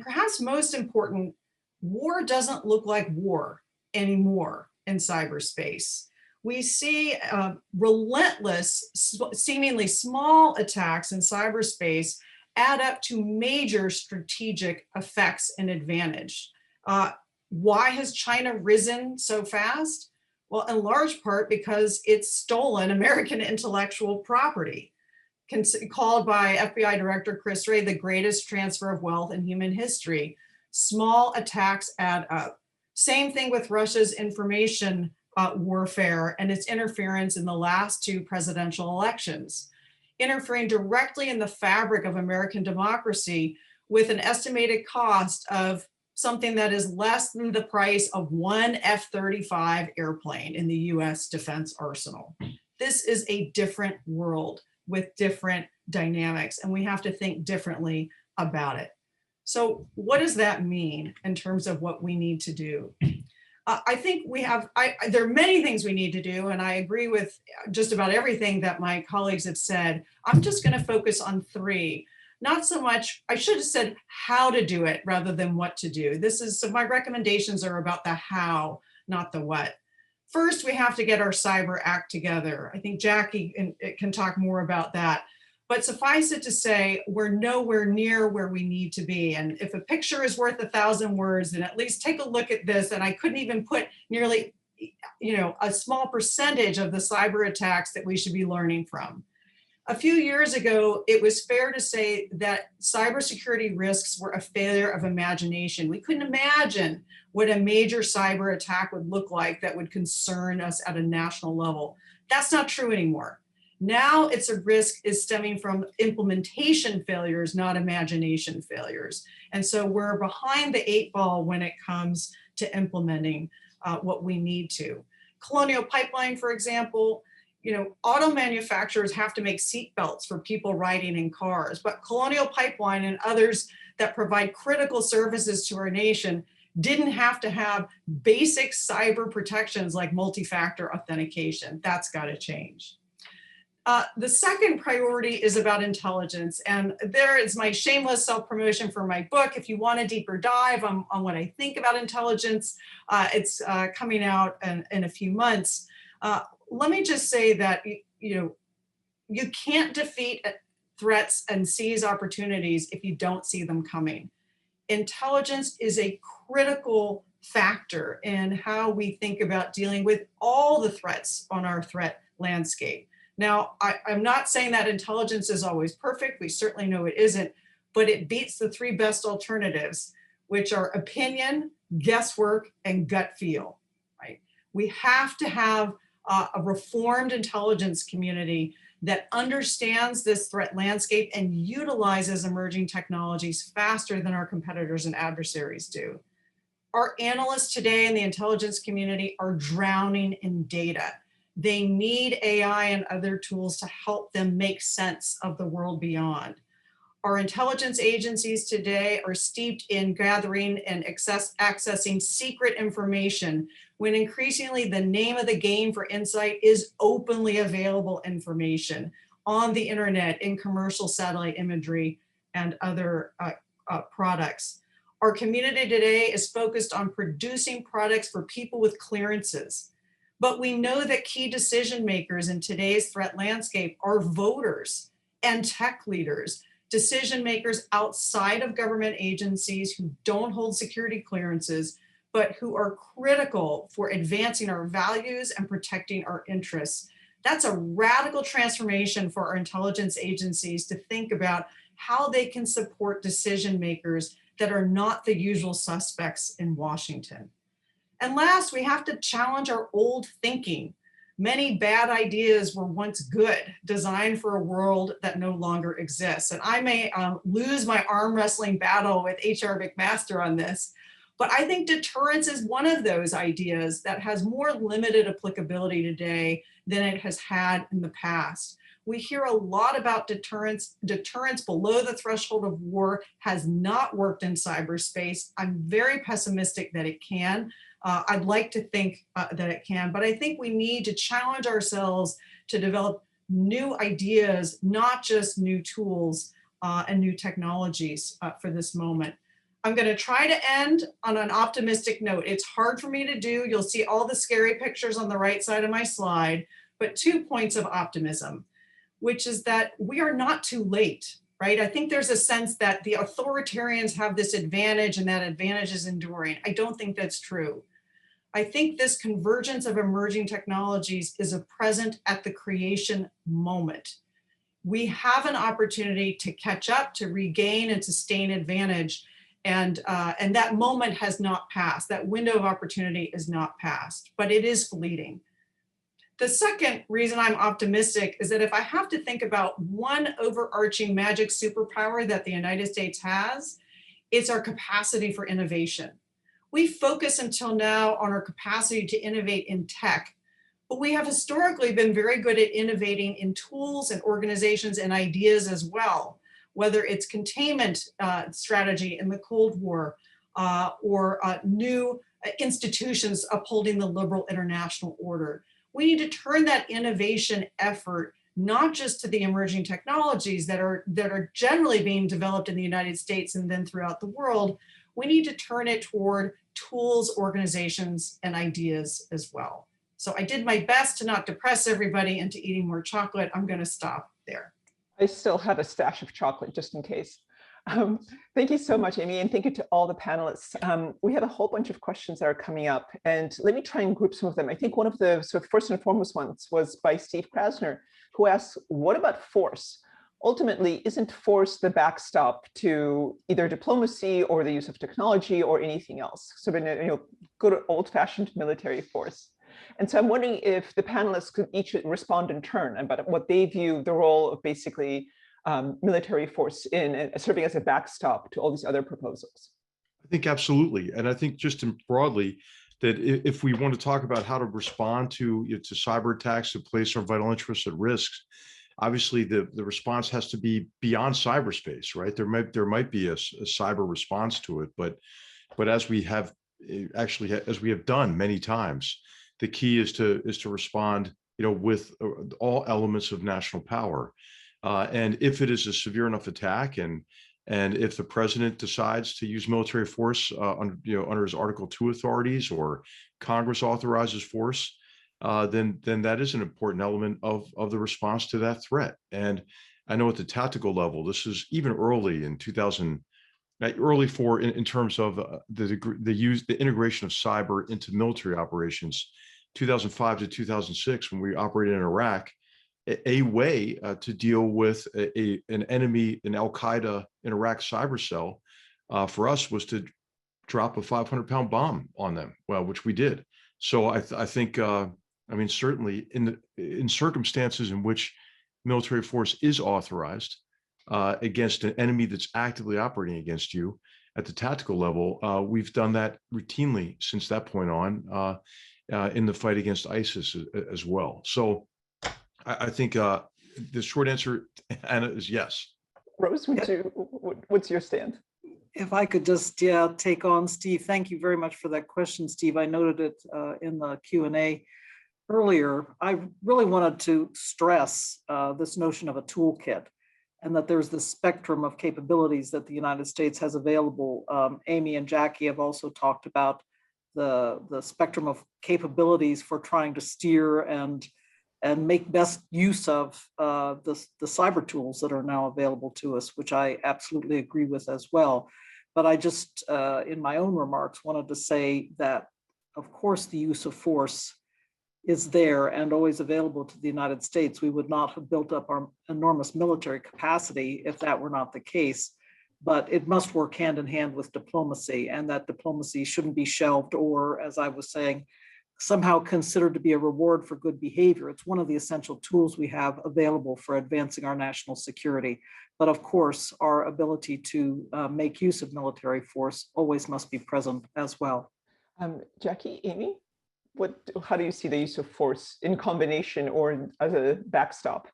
perhaps most important, war doesn't look like war anymore in cyberspace. We see relentless, seemingly small attacks in cyberspace add up to major strategic effects and advantage. Why has China risen so fast? Well, in large part because it's stolen American intellectual property, called by FBI Director Chris Wray the greatest transfer of wealth in human history. Small attacks add up. Same thing with Russia's information warfare and its interference in the last two presidential elections, interfering directly in the fabric of American democracy with an estimated cost of something that is less than the price of one F-35 airplane in the US defense arsenal. This is a different world with different dynamics, and we have to think differently about it. So what does that mean in terms of what we need to do? I think we have, there are many things we need to do, and I agree with just about everything that my colleagues have said. I'm just going to focus on three. Not so much, I should have said how to do it rather than what to do. So my recommendations are about the how, not the what. First, we have to get our cyber act together. I think Jackie can talk more about that. But suffice it to say, we're nowhere near where we need to be. And if a picture is worth 1,000 words, then at least take a look at this. And I couldn't even put nearly, a small percentage of the cyber attacks that we should be learning from. A few years ago, it was fair to say that cybersecurity risks were a failure of imagination. We couldn't imagine what a major cyber attack would look like that would concern us at a national level. That's not true anymore. Now it's a risk is stemming from implementation failures, not imagination failures. And so we're behind the 8 ball when it comes to implementing what we need to. Colonial Pipeline, for example, auto manufacturers have to make seat belts for people riding in cars, but Colonial Pipeline and others that provide critical services to our nation didn't have to have basic cyber protections like multi-factor authentication. That's got to change. The second priority is about intelligence, and there is my shameless self-promotion for my book. If you want a deeper dive on what I think about intelligence, it's coming out in a few months. Let me just say that you can't defeat threats and seize opportunities if you don't see them coming. Intelligence is a critical factor in how we think about dealing with all the threats on our threat landscape. Now, I'm not saying that intelligence is always perfect. We certainly know it isn't, but it beats the 3 best alternatives, which are opinion, guesswork, and gut feel, right? We have to have a reformed intelligence community that understands this threat landscape and utilizes emerging technologies faster than our competitors and adversaries do. Our analysts today in the intelligence community are drowning in data. They need AI and other tools to help them make sense of the world beyond. Our intelligence agencies today are steeped in gathering and accessing secret information, when increasingly the name of the game for insight is openly available information on the internet, in commercial satellite imagery and other products. Our community today is focused on producing products for people with clearances. But we know that key decision makers in today's threat landscape are voters and tech leaders, decision makers outside of government agencies who don't hold security clearances, but who are critical for advancing our values and protecting our interests. That's a radical transformation for our intelligence agencies to think about how they can support decision makers that are not the usual suspects in Washington. And last, we have to challenge our old thinking. Many bad ideas were once good, designed for a world that no longer exists. And I may lose my arm wrestling battle with H.R. McMaster on this, but I think deterrence is one of those ideas that has more limited applicability today than it has had in the past. We hear a lot about deterrence. Deterrence below the threshold of war has not worked in cyberspace. I'm very pessimistic that it can. I'd like to think that it can, but I think we need to challenge ourselves to develop new ideas, not just new tools and new technologies for this moment. I'm going to try to end on an optimistic note. It's hard for me to do. You'll see all the scary pictures on the right side of my slide, but 2 points of optimism, which is that we are not too late, right? I think there's a sense that the authoritarians have this advantage and that advantage is enduring. I don't think that's true. I think this convergence of emerging technologies is a present at the creation moment. We have an opportunity to catch up, to regain and sustain advantage. And that moment has not passed. That window of opportunity is not passed, but it is fleeting. The second reason I'm optimistic is that if I have to think about one overarching magic superpower that the United States has, it's our capacity for innovation. We focus until now on our capacity to innovate in tech, but we have historically been very good at innovating in tools and organizations and ideas as well, whether it's containment strategy in the Cold War or new institutions upholding the liberal international order. We need to turn that innovation effort not just to the emerging technologies that are generally being developed in the United States and then throughout the world. We need to turn it toward tools, organizations, and ideas as well. So I did my best to not depress everybody into eating more chocolate. I'm going to stop there. I still have a stash of chocolate just in case. Thank you so much, Amy, and thank you to all the panelists. We have a whole bunch of questions that are coming up, and let me try and group some of them. I think one of the sort of first and foremost ones was by Steve Krasner, who asks, what about force? Ultimately, isn't force the backstop to either diplomacy or the use of technology or anything else? Sort of, good old-fashioned military force. And so I'm wondering if the panelists could each respond in turn about what they view the role of basically military force in serving as a backstop to all these other proposals. I think absolutely. And I think just broadly, that if we want to talk about how to respond to cyber attacks that place our vital interests at risk, obviously the response has to be beyond cyberspace, right? There might be a cyber response to it, but as we have done many times, the key is to respond, with all elements of national power. And if it is a severe enough attack, and if the president decides to use military force under his Article 2 authorities, or Congress authorizes force, then that is an important element of the response to that threat. And I know at the tactical level, this is even early in 2000, in terms of the integration of cyber into military operations, 2005 to 2006, when we operated in Iraq. A way to deal with an enemy, an Al-Qaeda in Iraq cyber cell, for us was to drop a 500-pound bomb on them, which we did. So I think, certainly in circumstances in which military force is authorized against an enemy that's actively operating against you at the tactical level, we've done that routinely since that point on in the fight against ISIS as well. So I think the short answer, Anna, is yes. Rose, what's your stand? If I could just take on Steve, thank you very much for that question, Steve. I noted it in the Q&A earlier. I really wanted to stress this notion of a toolkit, and that there's this spectrum of capabilities that the United States has available. Amy and Jackie have also talked about the spectrum of capabilities for trying to steer and make best use of the cyber tools that are now available to us, which I absolutely agree with as well. But I just, in my own remarks, wanted to say that, of course, the use of force is there and always available to the United States. We would not have built up our enormous military capacity if that were not the case. But it must work hand in hand with diplomacy, and that diplomacy shouldn't be shelved or, as I was saying, somehow considered to be a reward for good behavior. It's one of the essential tools we have available for advancing our national security. But of course, our ability to make use of military force always must be present as well. Jackie, Amy, how do you see the use of force in combination or as a backstop?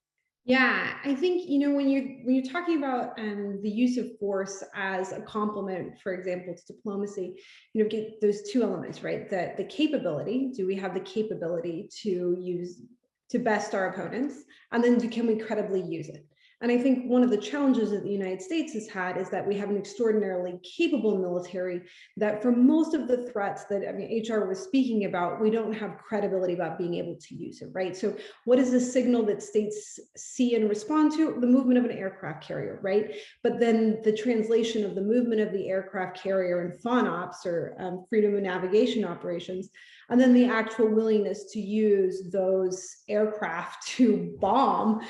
Yeah, I think, when you're talking about the use of force as a complement, for example, to diplomacy, get those two elements, right? The capability, do we have the capability to best our opponents? And then can we credibly use it? And I think one of the challenges that the United States has had is that we have an extraordinarily capable military that for most of the threats that HR was speaking about, we don't have credibility about being able to use it, right? So what is the signal that states see and respond to? The movement of an aircraft carrier, right? But then the translation of the movement of the aircraft carrier in FONOPS or freedom of navigation operations, and then the actual willingness to use those aircraft to bomb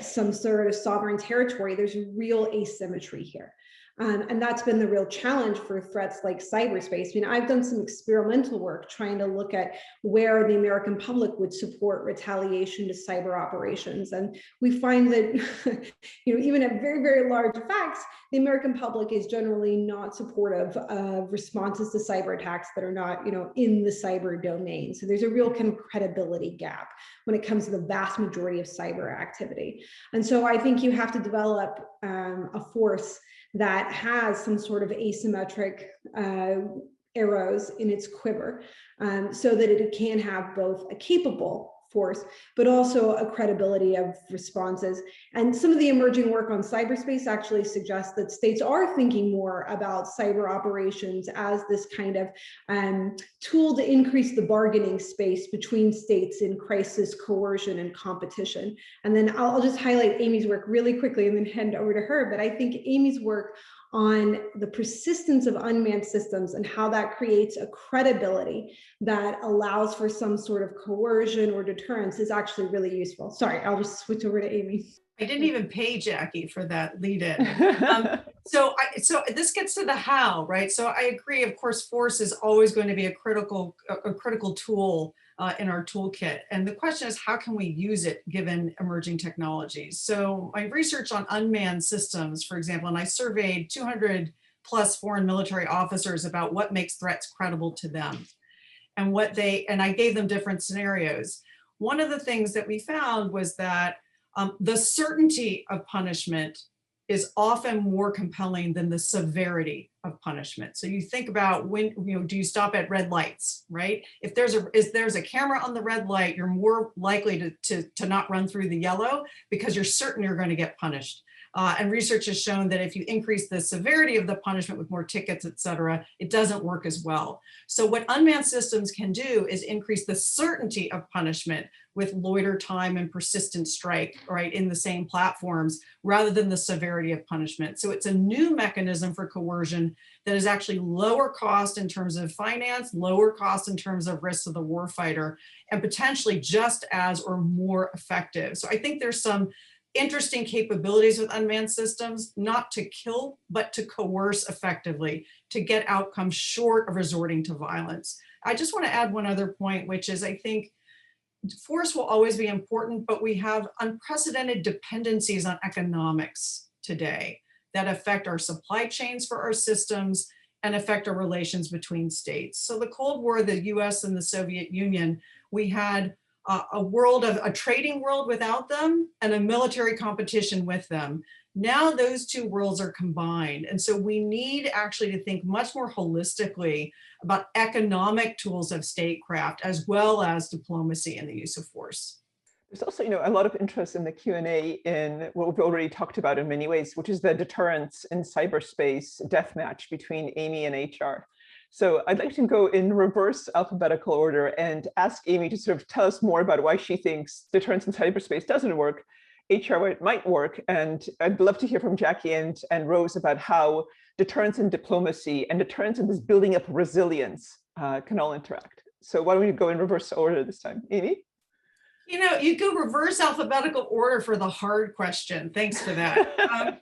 some sort of sovereign territory. There's real asymmetry here. And that's been the real challenge for threats like cyberspace. I've done some experimental work trying to look at where the American public would support retaliation to cyber operations. And we find that, even at very, very large effects, the American public is generally not supportive of responses to cyber attacks that are not, in the cyber domain. So there's a real kind of credibility gap when it comes to the vast majority of cyber activity. And so I think you have to develop a force that has some sort of asymmetric arrows in its quiver, so that it can have both a capable force, but also a credibility of responses. And some of the emerging work on cyberspace actually suggests that states are thinking more about cyber operations as this kind of tool to increase the bargaining space between states in crisis, coercion, and competition. And then I'll just highlight Amy's work really quickly and then hand over to her. But I think Amy's work on the persistence of unmanned systems and how that creates a credibility that allows for some sort of coercion or deterrence is actually really useful. Sorry, I'll just switch over to Amy. I didn't even pay Jackie for that lead in. So this gets to the how, right? So I agree, of course, force is always going to be a critical tool in our toolkit. And the question is, how can we use it given emerging technologies? So my research on unmanned systems, for example, and I surveyed 200 plus foreign military officers about what makes threats credible to them and and I gave them different scenarios. One of the things that we found was that the certainty of punishment is often more compelling than the severity of punishment. So you think about when, do you stop at red lights, right? If there's a camera on the red light, you're more likely to not run through the yellow because you're certain you're going to get punished. And research has shown that if you increase the severity of the punishment with more tickets, et cetera, it doesn't work as well. So what unmanned systems can do is increase the certainty of punishment with loiter time and persistent strike, right, in the same platforms, rather than the severity of punishment. So it's a new mechanism for coercion that is actually lower cost in terms of finance, lower cost in terms of risks of the warfighter, and potentially just as or more effective. So I think there's some interesting capabilities with unmanned systems, not to kill, but to coerce effectively, to get outcomes short of resorting to violence. I just want to add one other point, which is I think force will always be important, but we have unprecedented dependencies on economics today that affect our supply chains for our systems and affect our relations between states. So the Cold War, the US and the Soviet Union, we had a trading world without them and a military competition with them. Now those two worlds are combined. And so we need actually to think much more holistically about economic tools of statecraft as well as diplomacy and the use of force. There's also, a lot of interest in the Q&A in what we've already talked about in many ways, which is the deterrence in cyberspace deathmatch between Amy and HR. So I'd like to go in reverse alphabetical order and ask Amy to sort of tell us more about why she thinks deterrence in cyberspace doesn't work, HR why it might work, and I'd love to hear from Jackie and Rose about how deterrence in diplomacy and deterrence in this building up resilience can all interact. So why don't we go in reverse order this time? Amy? You go reverse alphabetical order for the hard question. Thanks for that.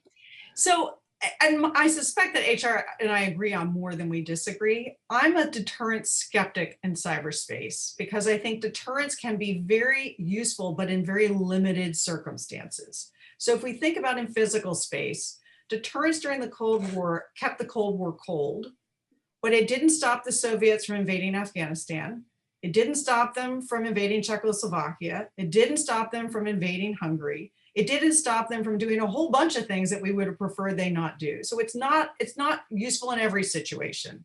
And I suspect that HR and I agree on more than we disagree. I'm a deterrence skeptic in cyberspace because I think deterrence can be very useful, but in very limited circumstances. So if we think about in physical space, deterrence during the Cold War kept the Cold War cold, but it didn't stop the Soviets from invading Afghanistan. It didn't stop them from invading Czechoslovakia. It didn't stop them from invading Hungary. It didn't stop them from doing a whole bunch of things that we would have preferred they not do. So it's not useful in every situation.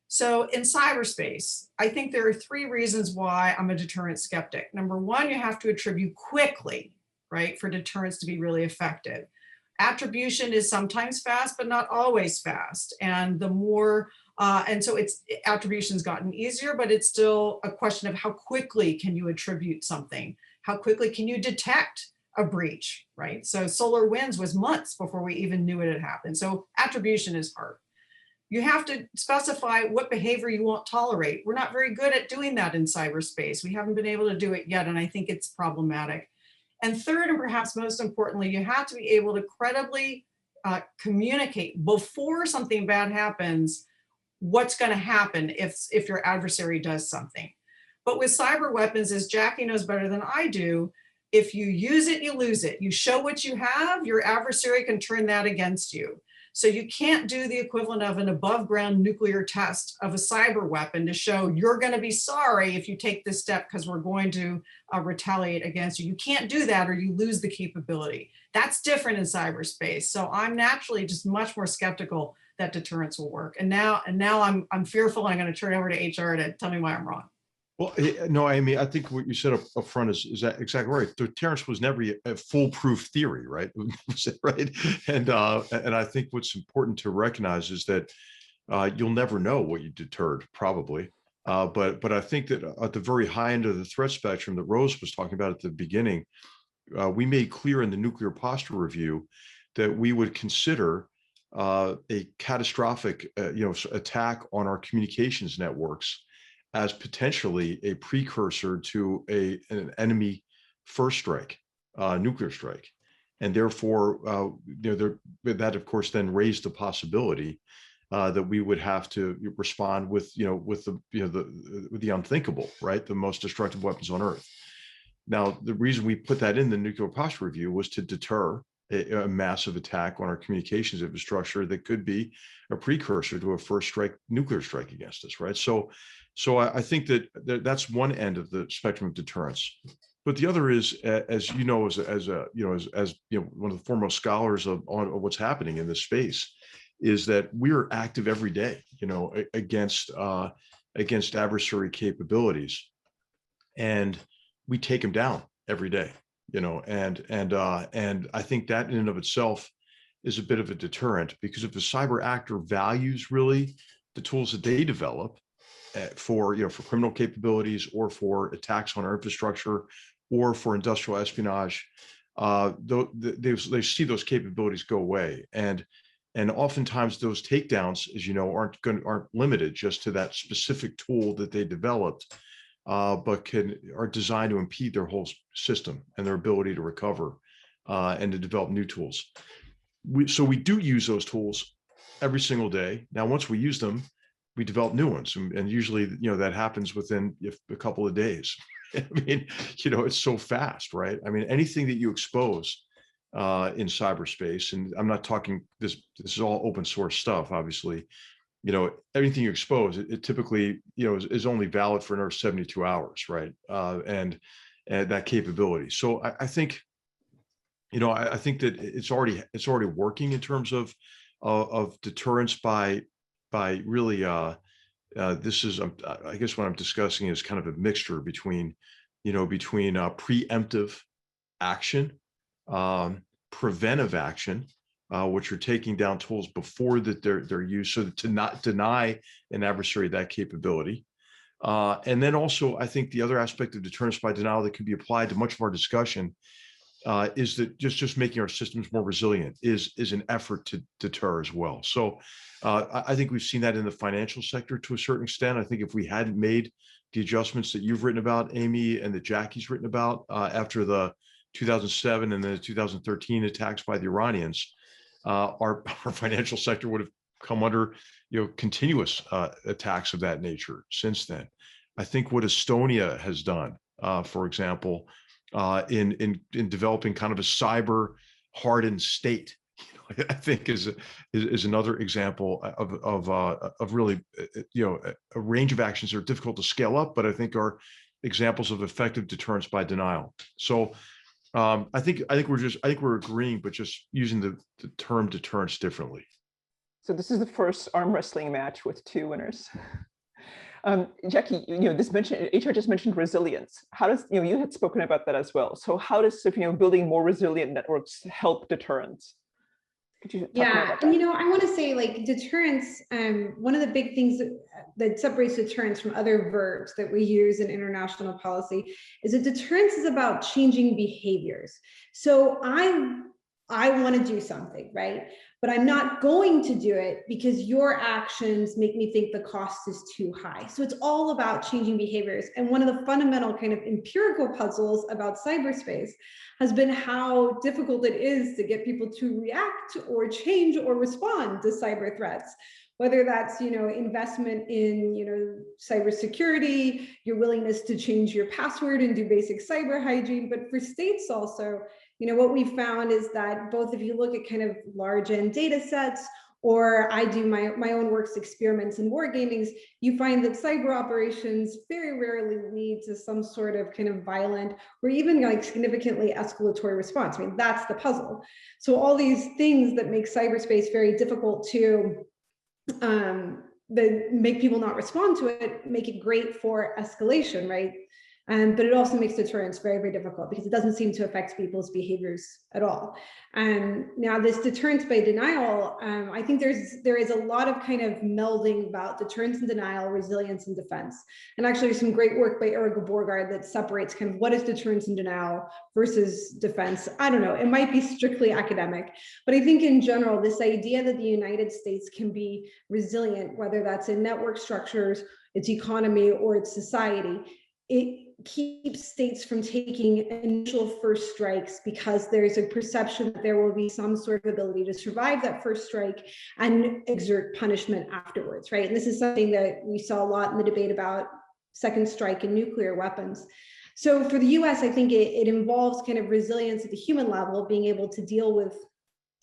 So in cyberspace, I think there are three reasons why I'm a deterrence skeptic. Number one, you have to attribute quickly, right, for deterrence to be really effective. Attribution is sometimes fast, but not always fast. And the more and so attribution's gotten easier, but it's still a question of how quickly can you attribute something? How quickly can you detect a breach, right? So SolarWinds was months before we even knew it had happened. So attribution is hard. You have to specify what behavior you won't tolerate. We're not very good at doing that in cyberspace. We haven't been able to do it yet, and I think it's problematic. And third, and perhaps most importantly, you have to be able to credibly communicate before something bad happens what's going to happen if your adversary does something. But with cyber weapons, as Jackie knows better than I do, if you use it, you lose it. You show what you have, your adversary can turn that against you. So you can't do the equivalent of an above ground nuclear test of a cyber weapon to show you're going to be sorry if you take this step because we're going to retaliate against you. You can't do that or you lose the capability. That's different in cyberspace. So I'm naturally just much more skeptical that deterrence will work. And now I'm fearful. I'm going to turn over to HR to tell me why I'm wrong. Well, no, Amy, I think what you said up front is that exactly right. Deterrence was never a foolproof theory, right? Right. And I think what's important to recognize is that you'll never know what you deterred, probably. But I think that at the very high end of the threat spectrum that Rose was talking about at the beginning, we made clear in the nuclear posture review that we would consider a catastrophic, attack on our communications networks as potentially a precursor to an enemy first strike, nuclear strike, and therefore, that of course then raised the possibility that we would have to respond with the unthinkable, right, the most destructive weapons on Earth. Now, the reason we put that in the nuclear posture review was to deter a massive attack on our communications infrastructure that could be a precursor to a first strike nuclear strike against us, right? So I think that that's one end of the spectrum of deterrence. But the other is, as you know, as one of the foremost scholars on what's happening in this space, is that we're active every day, against adversary capabilities, and we take them down every day. And I think that in and of itself is a bit of a deterrent, because if the cyber actor values really the tools that they develop for criminal capabilities or for attacks on our infrastructure or for industrial espionage, they see those capabilities go away. And oftentimes those takedowns, as you know, aren't limited just to that specific tool that they developed, but are designed to impede their whole system and their ability to recover and to develop new tools. So we do use those tools every single day. Now, once we use them, we develop new ones, and usually, that happens within a couple of days. I mean, it's so fast, right? I mean, anything that you expose in cyberspace, and I'm not talking this is all open source stuff, obviously. Everything you expose, it typically, is only valid for another 72 hours, right? And that capability. So I think I think that it's already working in terms of deterrence by really this is I guess what I'm discussing is kind of a mixture between preemptive action, preventive action, which are taking down tools before that they're used, so to not deny an adversary that capability. And then also, I think the other aspect of deterrence by denial that can be applied to much of our discussion is that just making our systems more resilient is an effort to deter as well. So I think we've seen that in the financial sector to a certain extent. I think if we hadn't made the adjustments that you've written about, Amy, and that Jackie's written about after the 2007 and the 2013 attacks by the Iranians, our financial sector would have come under continuous attacks of that nature since then. I think what Estonia has done, for example, in developing kind of a cyber hardened state, I think is another example of really a range of actions that are difficult to scale up, but I think are examples of effective deterrence by denial. So I think we're agreeing, but just using the term deterrence differently. So this is the first arm wrestling match with two winners. Jackie, HR just mentioned resilience. How does, you had spoken about that as well. So how does, building more resilient networks help deterrence? Could you talk more about that? I want to say, like, deterrence, one of the big things that separates deterrence from other verbs that we use in international policy is that deterrence is about changing behaviors. So I want to do something, right? But I'm not going to do it because your actions make me think the cost is too high. So it's all about changing behaviors. And one of the fundamental kind of empirical puzzles about cyberspace has been how difficult it is to get people to react or change or respond to cyber threats. Whether that's, investment in, cybersecurity, your willingness to change your password and do basic cyber hygiene, but for states also, what we found is that both if you look at kind of large end data sets, or I do my own works experiments in wargamings, you find that cyber operations very rarely lead to some sort of kind of violent or even like significantly escalatory response. I mean, that's the puzzle. So all these things that make cyberspace very difficult to that make people not respond to it, make it great for escalation, right? But it also makes deterrence very, very difficult because it doesn't seem to affect people's behaviors at all. Now, this deterrence by denial, I think there is a lot of kind of melding about deterrence and denial, resilience and defense. And actually, there's some great work by Erica Borgard that separates kind of what is deterrence and denial versus defense. I don't know, it might be strictly academic, but I think in general, this idea that the United States can be resilient, whether that's in network structures, its economy, or its society, it keeps states from taking initial first strikes because there's a perception that there will be some sort of ability to survive that first strike and exert punishment afterwards, right? And this is something that we saw a lot in the debate about second strike and nuclear weapons. So for the US, I think it involves kind of resilience at the human level, being able to deal with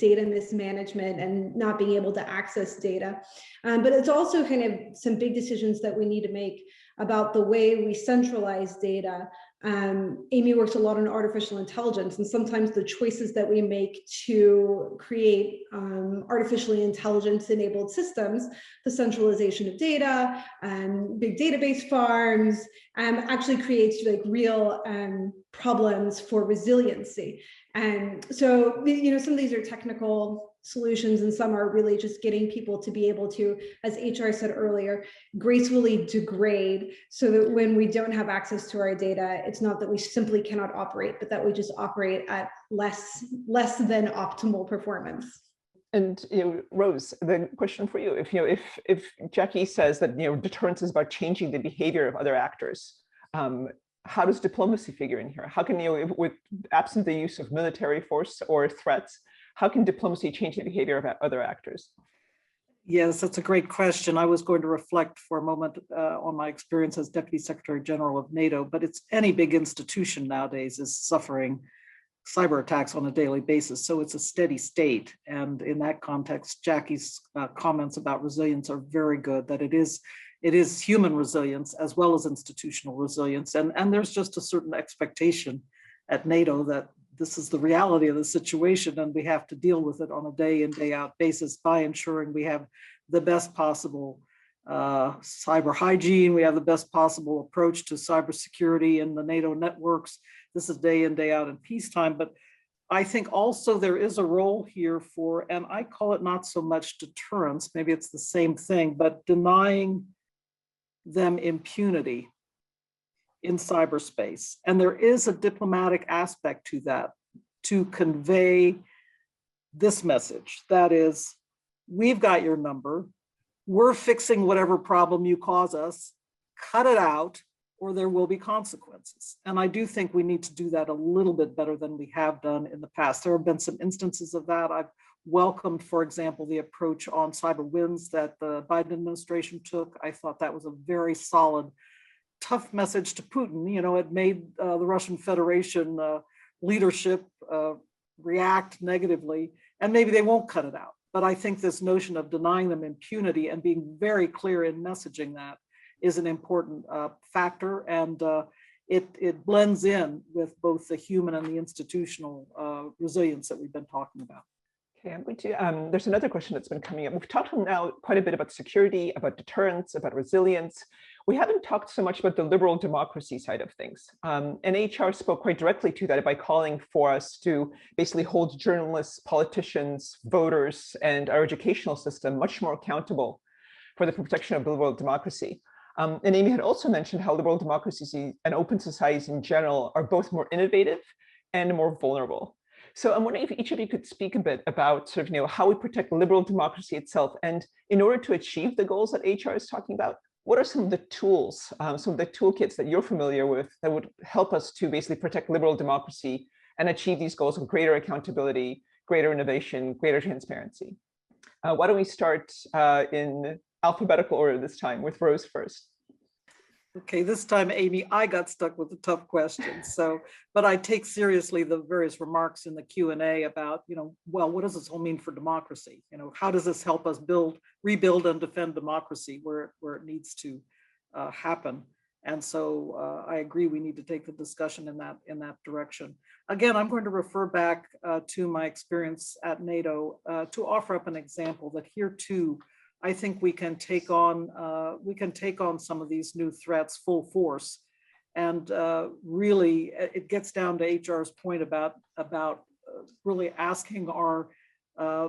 data mismanagement and not being able to access data. But it's also kind of some big decisions that we need to make about the way we centralize data. Amy works a lot on artificial intelligence, and sometimes the choices that we make to create artificially intelligence-enabled systems, the centralization of data, big database farms, actually creates like real problems for resiliency. And so, some of these are technical solutions and some are really just getting people to be able to, as HR said earlier, gracefully degrade so that when we don't have access to our data, it's not that we simply cannot operate, but that we just operate at less than optimal performance. And Rose, the question for you: if Jackie says that deterrence is about changing the behavior of other actors, how does diplomacy figure in here? How can with absent the use of military force or threats, how can diplomacy change the behavior of other actors? Yes, that's a great question. I was going to reflect for a moment on my experience as Deputy Secretary General of NATO, but it's any big institution nowadays is suffering cyber attacks on a daily basis. So it's a steady state. And in that context, Jackie's comments about resilience are very good, that it is human resilience as well as institutional resilience. And there's just a certain expectation at NATO that this is the reality of the situation, and we have to deal with it on a day in, day out basis by ensuring we have the best possible cyber hygiene. We have the best possible approach to cybersecurity in the NATO networks. This is day in, day out in peacetime. But I think also there is a role here for, and I call it not so much deterrence, maybe it's the same thing, but denying them impunity in cyberspace. And there is a diplomatic aspect to that, to convey this message. That is, we've got your number. We're fixing whatever problem you cause us. Cut it out, or there will be consequences. And I do think we need to do that a little bit better than we have done in the past. There have been some instances of that. I've welcomed, for example, the approach on cyber wins that the Biden administration took. I thought that was a very solid, tough message to Putin. You know, it made the Russian Federation leadership react negatively, and maybe they won't cut it out. But I think this notion of denying them impunity and being very clear in messaging that is an important factor, and it blends in with both the human and the institutional resilience that we've been talking about. Okay, I'm going to, there's another question that's been coming up. We've talked now quite a bit about security, about deterrence, about resilience. We haven't talked so much about the liberal democracy side of things. And HR spoke quite directly to that by calling for us to basically hold journalists, politicians, voters, and our educational system much more accountable for the protection of liberal democracy. And Amy had also mentioned how liberal democracies and open societies in general are both more innovative and more vulnerable. So I'm wondering if each of you could speak a bit about sort of, you know, how we protect liberal democracy itself. And in order to achieve the goals that HR is talking about, what are some of the tools, some of the toolkits that you're familiar with that would help us to basically protect liberal democracy and achieve these goals of greater accountability, greater innovation, greater transparency? Why don't we start in alphabetical order this time with Rose first? Okay, this time, Amy, I got stuck with the tough questions. So, but I take seriously the various remarks in the Q&A about, you know, well, what does this all mean for democracy? You know, how does this help us rebuild and defend democracy where it needs to happen? And so I agree, we need to take the discussion in that direction. Again, I'm going to refer back to my experience at NATO to offer up an example that here too, I think we can take on some of these new threats full force, and really it gets down to HR's point about really asking our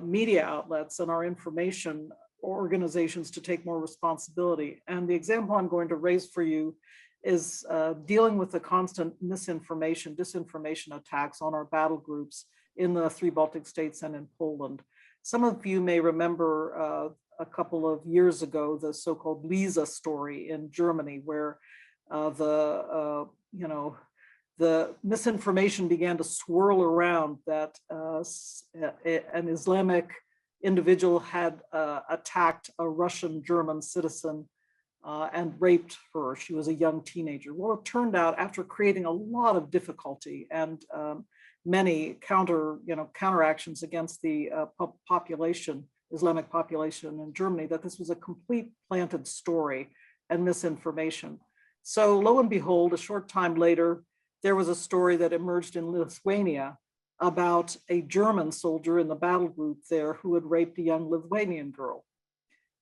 media outlets and our information organizations to take more responsibility. And the example I'm going to raise for you is dealing with the constant misinformation, disinformation attacks on our battle groups in the 3 Baltic states and in Poland. Some of you may remember a couple of years ago, the so-called Lisa story in Germany, where the misinformation began to swirl around that an Islamic individual had attacked a Russian-German citizen and raped her. She was a young teenager. Well, it turned out, after creating a lot of difficulty and many counteractions against the Islamic population in Germany, that this was a complete planted story and misinformation. So lo and behold, a short time later, there was a story that emerged in Lithuania about a German soldier in the battle group there who had raped a young Lithuanian girl.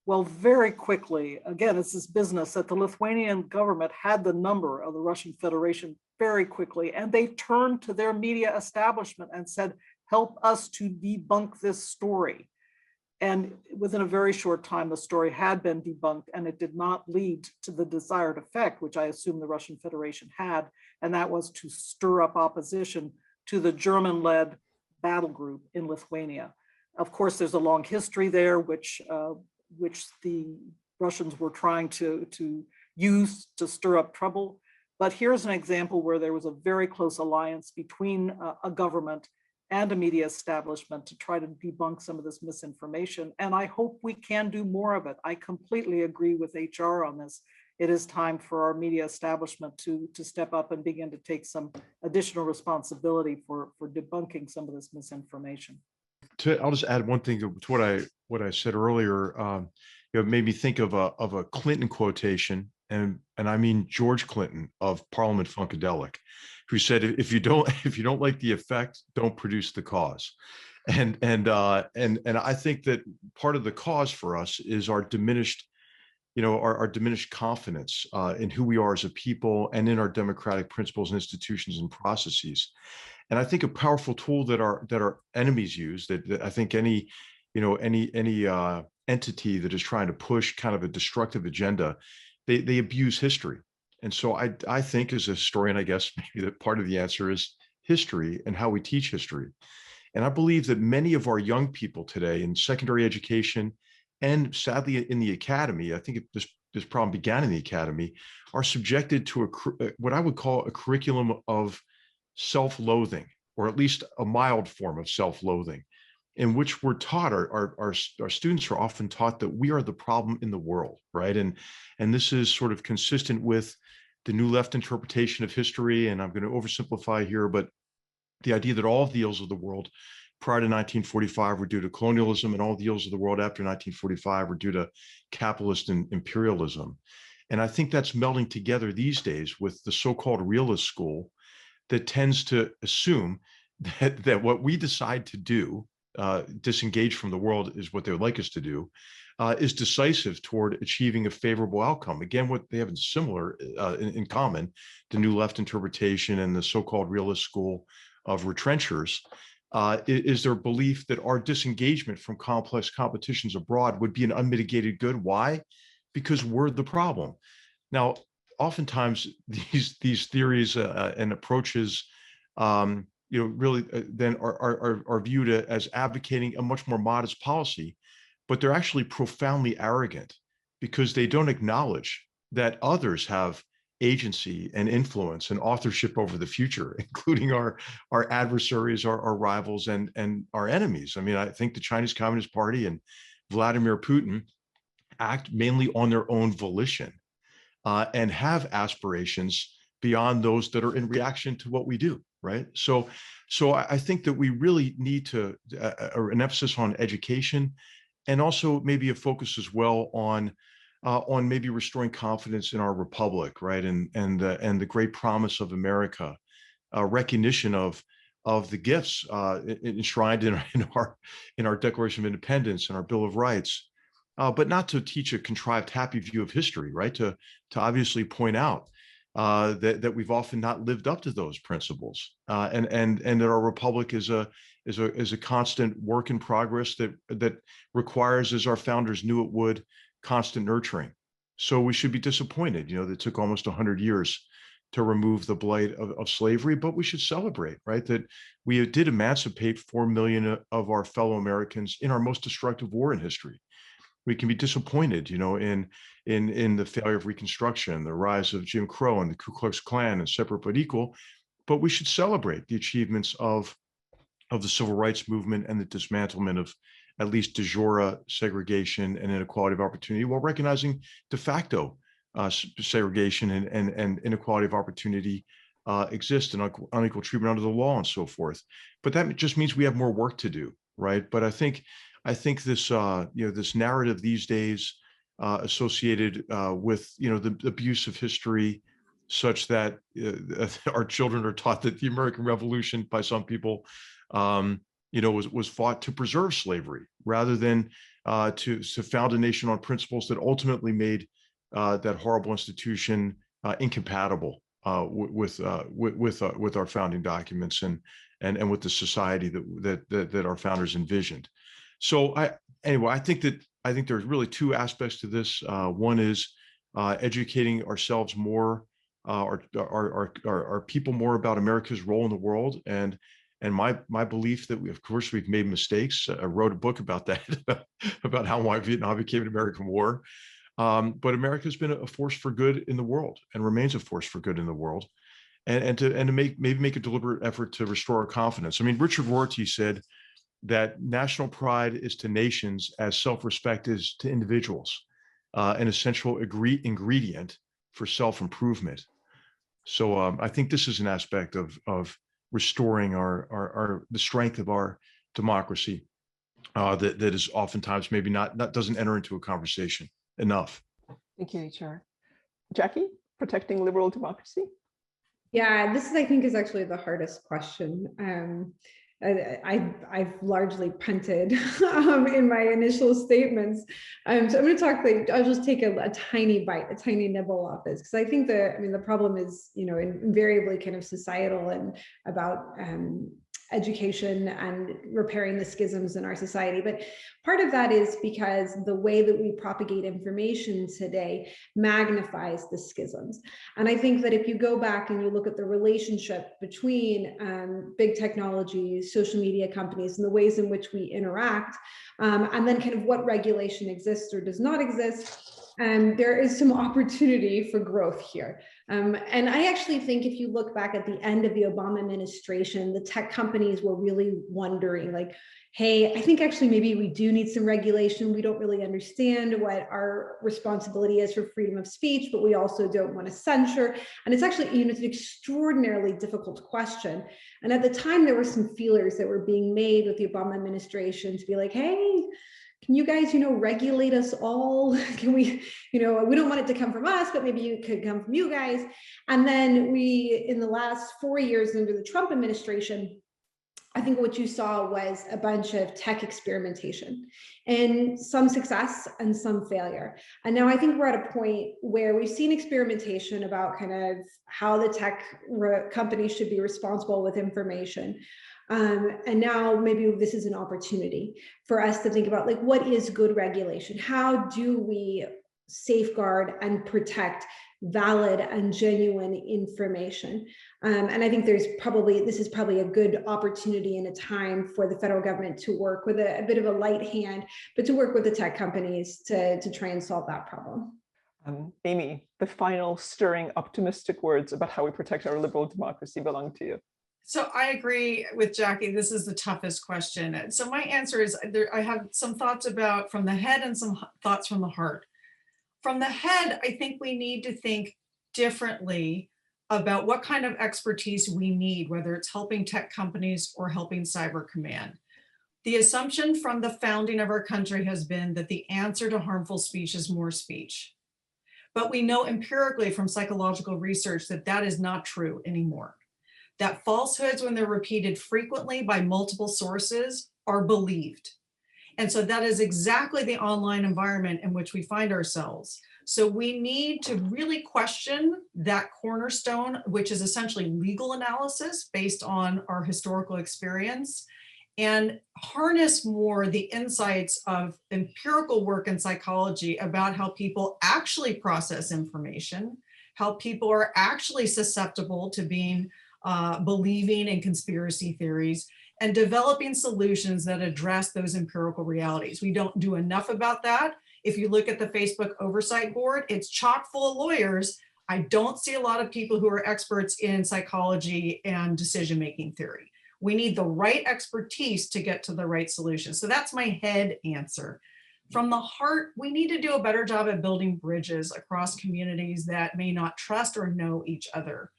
Well, very quickly, again, it's this business that the Lithuanian government had the number of the Russian Federation very quickly, and they turned to their media establishment and said, help us to debunk this story. And within a very short time, the story had been debunked, and it did not lead to the desired effect, which I assume the Russian Federation had, and that was to stir up opposition to the German-led battle group in Lithuania. Of course, there's a long history there, which the Russians were trying to use to stir up trouble. But here's an example where there was a very close alliance between a government and a media establishment to try to debunk some of this misinformation. And I hope we can do more of it. I completely agree with HR on this. It is time for our media establishment to step up and begin to take some additional responsibility for debunking some of this misinformation. I'll just add one thing to what I said earlier. It made me think of a Clinton quotation and I mean George Clinton of Parliament Funkadelic, who said, if you don't like the effect, don't produce the cause. And I think that part of the cause for us is our diminished, our diminished confidence in who we are as a people and in our democratic principles and institutions and processes. And I think a powerful tool that our enemies use, that I think any entity that is trying to push kind of a destructive agenda, they abuse history. And so I think, as a historian, I guess maybe that part of the answer is history and how we teach history. And I believe that many of our young people today in secondary education, and sadly in the academy, I think this problem began in the academy, are subjected to what I would call a curriculum of self-loathing, or at least a mild form of self-loathing, in which we're taught, our students are often taught that we are the problem in the world, right? And this is sort of consistent with the New Left interpretation of history. And I'm going to oversimplify here, but the idea that all of the ills of the world prior to 1945 were due to colonialism, and all the ills of the world after 1945 were due to capitalist and imperialism. And I think that's melding together these days with the so-called realist school that tends to assume that what we decide to do, disengage from the world, is what they would like us to do, is decisive toward achieving a favorable outcome. Again, what they have in similar in common, the New Left interpretation and the so-called realist school of retrenchers, is their belief that our disengagement from complex competitions abroad would be an unmitigated good. Why? Because we're the problem. Now, oftentimes these theories and approaches, really then are viewed as advocating a much more modest policy, but they're actually profoundly arrogant, because they don't acknowledge that others have agency and influence and authorship over the future, including our adversaries, our rivals, and our enemies. I mean, I think the Chinese Communist Party and Vladimir Putin act mainly on their own volition and have aspirations beyond those that are in reaction to what we do, right? So I think that we really need to an emphasis on education, and also maybe a focus as well on maybe restoring confidence in our republic, right? And the great promise of America, recognition of the gifts enshrined in our Declaration of Independence and our Bill of Rights, but not to teach a contrived, happy view of history, right? To obviously point out that we've often not lived up to those principles, and that our republic is a constant work in progress that requires, as our founders knew it would, constant nurturing. So we should be disappointed, that it took almost 100 years to remove the blight of slavery, but we should celebrate, right, that we did emancipate 4 million of our fellow Americans in our most destructive war in history. We can be disappointed, in the failure of Reconstruction, the rise of Jim Crow and the Ku Klux Klan and separate but equal, but we should celebrate the achievements of the civil rights movement and the dismantlement of at least de jure segregation and inequality of opportunity, while recognizing de facto segregation and inequality of opportunity exist, and unequal treatment under the law and so forth. But that just means we have more work to do, right? But I think this this narrative these days associated with the abuse of history, such that our children are taught that the American Revolution by some people was fought to preserve slavery rather than to found a nation on principles that ultimately made that horrible institution incompatible with our founding documents and with the society that our founders envisioned. So I think there's really two aspects to this. One is educating ourselves more, our people more about America's role in the world, and my belief that of course we've made mistakes. I wrote a book about that, about why Vietnam became an American war. But America's been a force for good in the world and remains a force for good in the world, and to make a deliberate effort to restore our confidence. I mean, Richard Rorty said that national pride is to nations as self-respect is to individuals, an essential ingredient for self-improvement. So I think this is an aspect of restoring the strength of our democracy that is oftentimes maybe not doesn't enter into a conversation enough. Thank you, HR. Jackie, protecting liberal democracy? Yeah, this is, I think, is actually the hardest question. I've largely punted in my initial statements. So I'm going to talk, I'll just take a tiny bite, a tiny nibble off this, because I think the problem is, invariably kind of societal and about education and repairing the schisms in our society. But part of that is because the way that we propagate information today magnifies the schisms. And I think that if you go back and you look at the relationship between big technology, social media companies, and the ways in which we interact, and then kind of what regulation exists or does not exist, there is some opportunity for growth here. And I actually think if you look back at the end of the Obama administration, the tech companies were really wondering, like, hey, I think actually maybe we do need some regulation. We don't really understand what our responsibility is for freedom of speech, but we also don't want to censure. And it's actually, it's an extraordinarily difficult question. And at the time, there were some feelers that were being made with the Obama administration to be like, hey, can you guys, regulate us all? Can we, we don't want it to come from us, but maybe it could come from you guys. And then we, in the last 4 years under the Trump administration, I think what you saw was a bunch of tech experimentation and some success and some failure. And now I think we're at a point where we've seen experimentation about kind of how the tech companies should be responsible with information. And now maybe this is an opportunity for us to think about, like, what is good regulation? How do we safeguard and protect valid and genuine information? And I think this is probably a good opportunity and a time for the federal government to work with a bit of a light hand, but to work with the tech companies to try and solve that problem. Amy, the final stirring optimistic words about how we protect our liberal democracy belong to you. So I agree with Jackie. This is the toughest question. So my answer is I have some thoughts about from the head and some thoughts from the heart. From the head, I think we need to think differently about what kind of expertise we need, whether it's helping tech companies or helping cyber command. The assumption from the founding of our country has been that the answer to harmful speech is more speech. But we know empirically from psychological research that that is not true anymore. That falsehoods, when they're repeated frequently by multiple sources, are believed. And so that is exactly the online environment in which we find ourselves. So we need to really question that cornerstone, which is essentially legal analysis based on our historical experience, and harness more the insights of empirical work in psychology about how people actually process information, how people are actually susceptible to being believing in conspiracy theories, and developing solutions that address those empirical realities. We don't do enough about that. If you look at the Facebook oversight board, it's chock full of lawyers. I don't see a lot of people who are experts in psychology and decision-making theory. We need the right expertise to get to the right solution. So that's my head answer. From the heart, we need to do a better job at building bridges across communities that may not trust or know each other.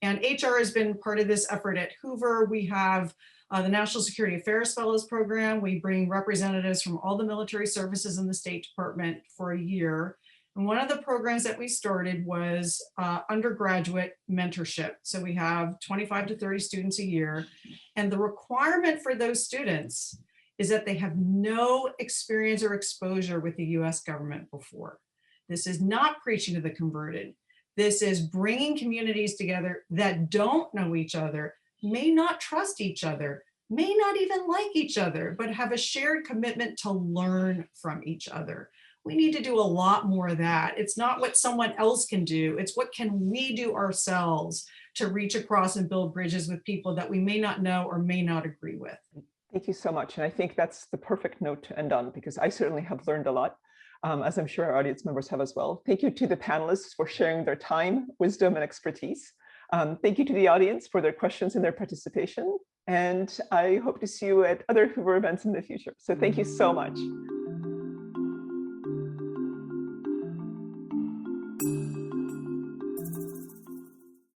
And HR has been part of this effort at Hoover. We have the National Security Affairs Fellows Program. We bring representatives from all the military services in the State Department for a year. And one of the programs that we started was undergraduate mentorship. So we have 25 to 30 students a year. And the requirement for those students is that they have no experience or exposure with the US government before. This is not preaching to the converted. This is bringing communities together that don't know each other, may not trust each other, may not even like each other, but have a shared commitment to learn from each other. We need to do a lot more of that. It's not what someone else can do. It's what can we do ourselves to reach across and build bridges with people that we may not know or may not agree with. Thank you so much. And I think that's the perfect note to end on, because I certainly have learned a lot. As I'm sure our audience members have as well. Thank you to the panelists for sharing their time, wisdom, and expertise. Thank you to the audience for their questions and their participation. And I hope to see you at other Hoover events in the future. So thank you so much.